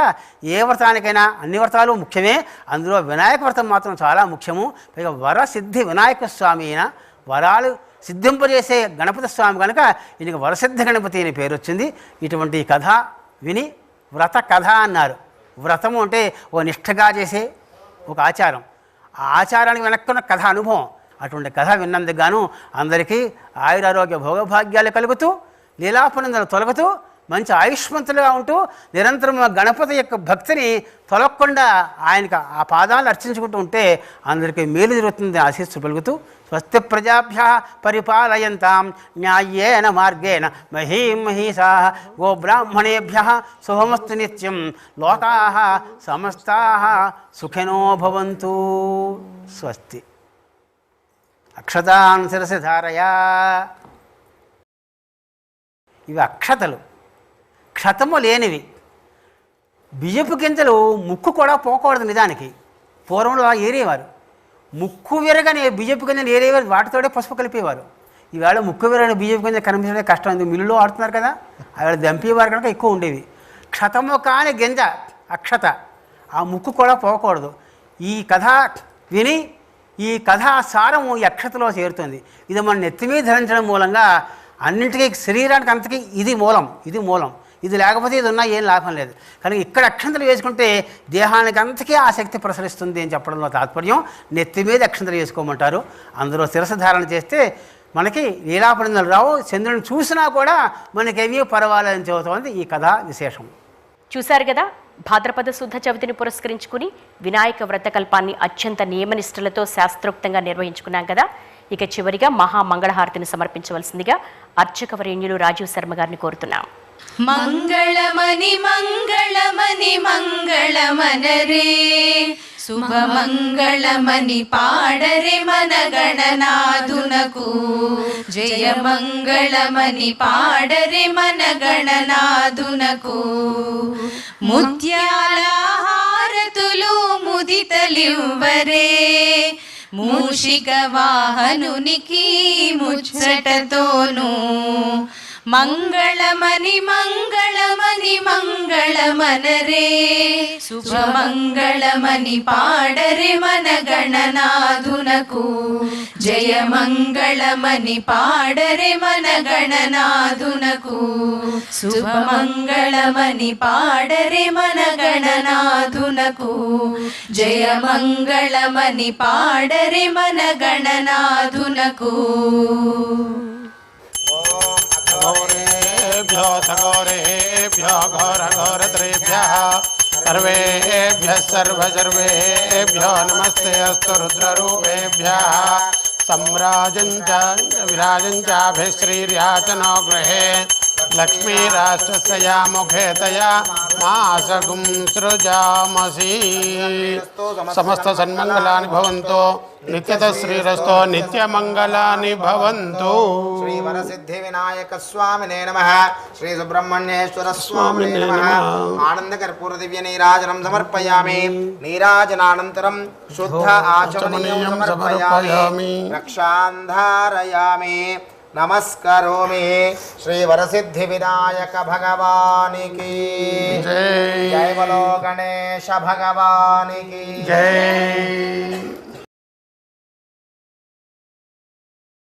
ఏ వ్రతానికైనా అన్ని వ్రతాలు ముఖ్యమే, అందులో వినాయక వ్రతం మాత్రం చాలా ముఖ్యము. పైగా వరసిద్ధి వినాయక స్వామి అయినా వరాలు సిద్ధింపజేసే గణపతి స్వామి కనుక ఈయనకి వరసిద్ధ గణపతి అనే పేరు వచ్చింది. ఇటువంటి కథ విని వ్రత కథ అన్నారు. వ్రతము అంటే ఓ నిష్ఠగా చేసే ఒక ఆచారం, ఆ ఆచారానికి వెనక్కున్న కథ అనుభవం. అటువంటి కథ విన్నందుకు గాను అందరికీ ఆయురారోగ్య భోగభాగ్యాలు కలుగుతూ లీలాపనందలు తొలగుతూ మంచి ఆయుష్మంతులుగా ఉంటూ నిరంతరం గణపతి యొక్క భక్తిని తొలగకుండా ఆయనకు ఆ పాదాలు అర్చించుకుంటూ ఉంటే అందరికీ మేలు జరుగుతుంది ఆశీస్సు పలుకుతూ స్వస్తి ప్రజాభ్య పరిపాలయంతాం న్యాయేన మార్గేణ మహీం మహీషా గోబ్రాహ్మణేభ్య శుభమస్తు నిత్యం లోకాః సమస్తాః సుఖినో భవంతు. స్వస్తి. అక్షతాన్ శిరసి ధారయా. ఇవి అక్షతలు, క్షతము లేనివి. బియ్యపు గింజలు ముక్కు కూడా పోకూడదు నిజానికి. పూర్వంలో ఏరేవారు, ముక్కు విరగని బియ్యపు గింజలు ఏరేవారు, వాటితోనే పసుపు కలిపేవారు. ఈవేళ ముక్కు విరగని బియ్యపు గింజలు కనిపించడే కష్టం, ఎందుకు మిల్లులో ఆడుతున్నారు కదా, ఆవేళ దంపేవారు కనుక ఎక్కువ ఉండేవి. క్షతము కాని గింజ అక్షత, ఆ ముక్కు కూడా పోకూడదు. ఈ కథ విని ఈ కథా సారము ఈ అక్షతలో చేరుతుంది. ఇది మన నెత్తి మీద ధరించడం మూలంగా అన్నింటికీ శరీరానికి అంతకీ ఇది మూలం, ఇది మూలం. ఇది లేకపోతే ఇది ఉన్నా ఏం లాభం లేదు. కానీ ఇక్కడ అక్షంతలు వేసుకుంటే దేహానికి అంతకీ ఆ శక్తి ప్రసరిస్తుంది అని చెప్పడంలో తాత్పర్యం. నెత్తి మీద అక్షంతలు వేసుకోమంటారు. అందులో శిరస ధారణ చేస్తే మనకి లీలాపనిందలు రావు, చంద్రుని చూసినా కూడా మనకేమీ పర్వాలేదని చెబుతోంది ఈ కథ విశేషం. చూశారు కదా, భాద్రపద శుద్ధ చవితిని పురస్కరించుకుని వినాయక వ్రతకల్పాన్ని అత్యంత నియమనిష్టలతో శాస్త్రోక్తంగా నిర్వహించుకున్నాం కదా. ఇక చివరిగా మహామంగళహారతిని సమర్పించవలసిందిగా అర్చకవరేణ్యులు రాజీవ్ శర్మ గారిని కోరుతున్నాం. మంగళమని మంగళమని మంగళమనరే శుభమంగళమని పాడరే మన గణనాథునకు జయ మంగళమని పాడరే మన గణనాథునకు ముత్యాల హారతులు ముదితలివ్వరే మూషిక వాహనునికి ముచ్చటతోను మంగళమని మంగళమని మంగళమనరే శుభమంగళమని పాడరే మన గణనాథునకు జయ మంగళమని పాడరే మన గణనాథునకు శుభమంగళమని పాడరే మన గణనాథునకు జయ మంగళమని పాడరే మన గణనాథునకు. घोरेभ्यो सघोरेभ्यो घोरघोरत्रेभ्यः सर्वेभ्यः सर्वसर्वेभ्यो नमस्ते अस्तु रुद्ररूपेभ्यः सम्राजं च विराजं चाभिश्रीर्याचनो गृहे लक्ष्मीराष्ट्रस्य या मुखे तया मासगुं सृजामसि. समस्त सन्मंगलानि भवन्तु नित्यतः श्रीरस्तो नित्यमंगलानि भवन्तु. श्री वरसिद्धि विनायक स्वामिने नमः. श्री सुब्रह्मण्येश्वर स्वामिने नमः. आनंद कर्पूर दिव्य नीराजनं समर्पयामि. नीराजनानन्तरं शुद्ध आचमनीयं समर्पयामि. रक्षान्धारयामि. नमस्करोमि. श्री वरसिद्धि विनायक भगवान की जय. जय बोलो गणेश भगवान की जय.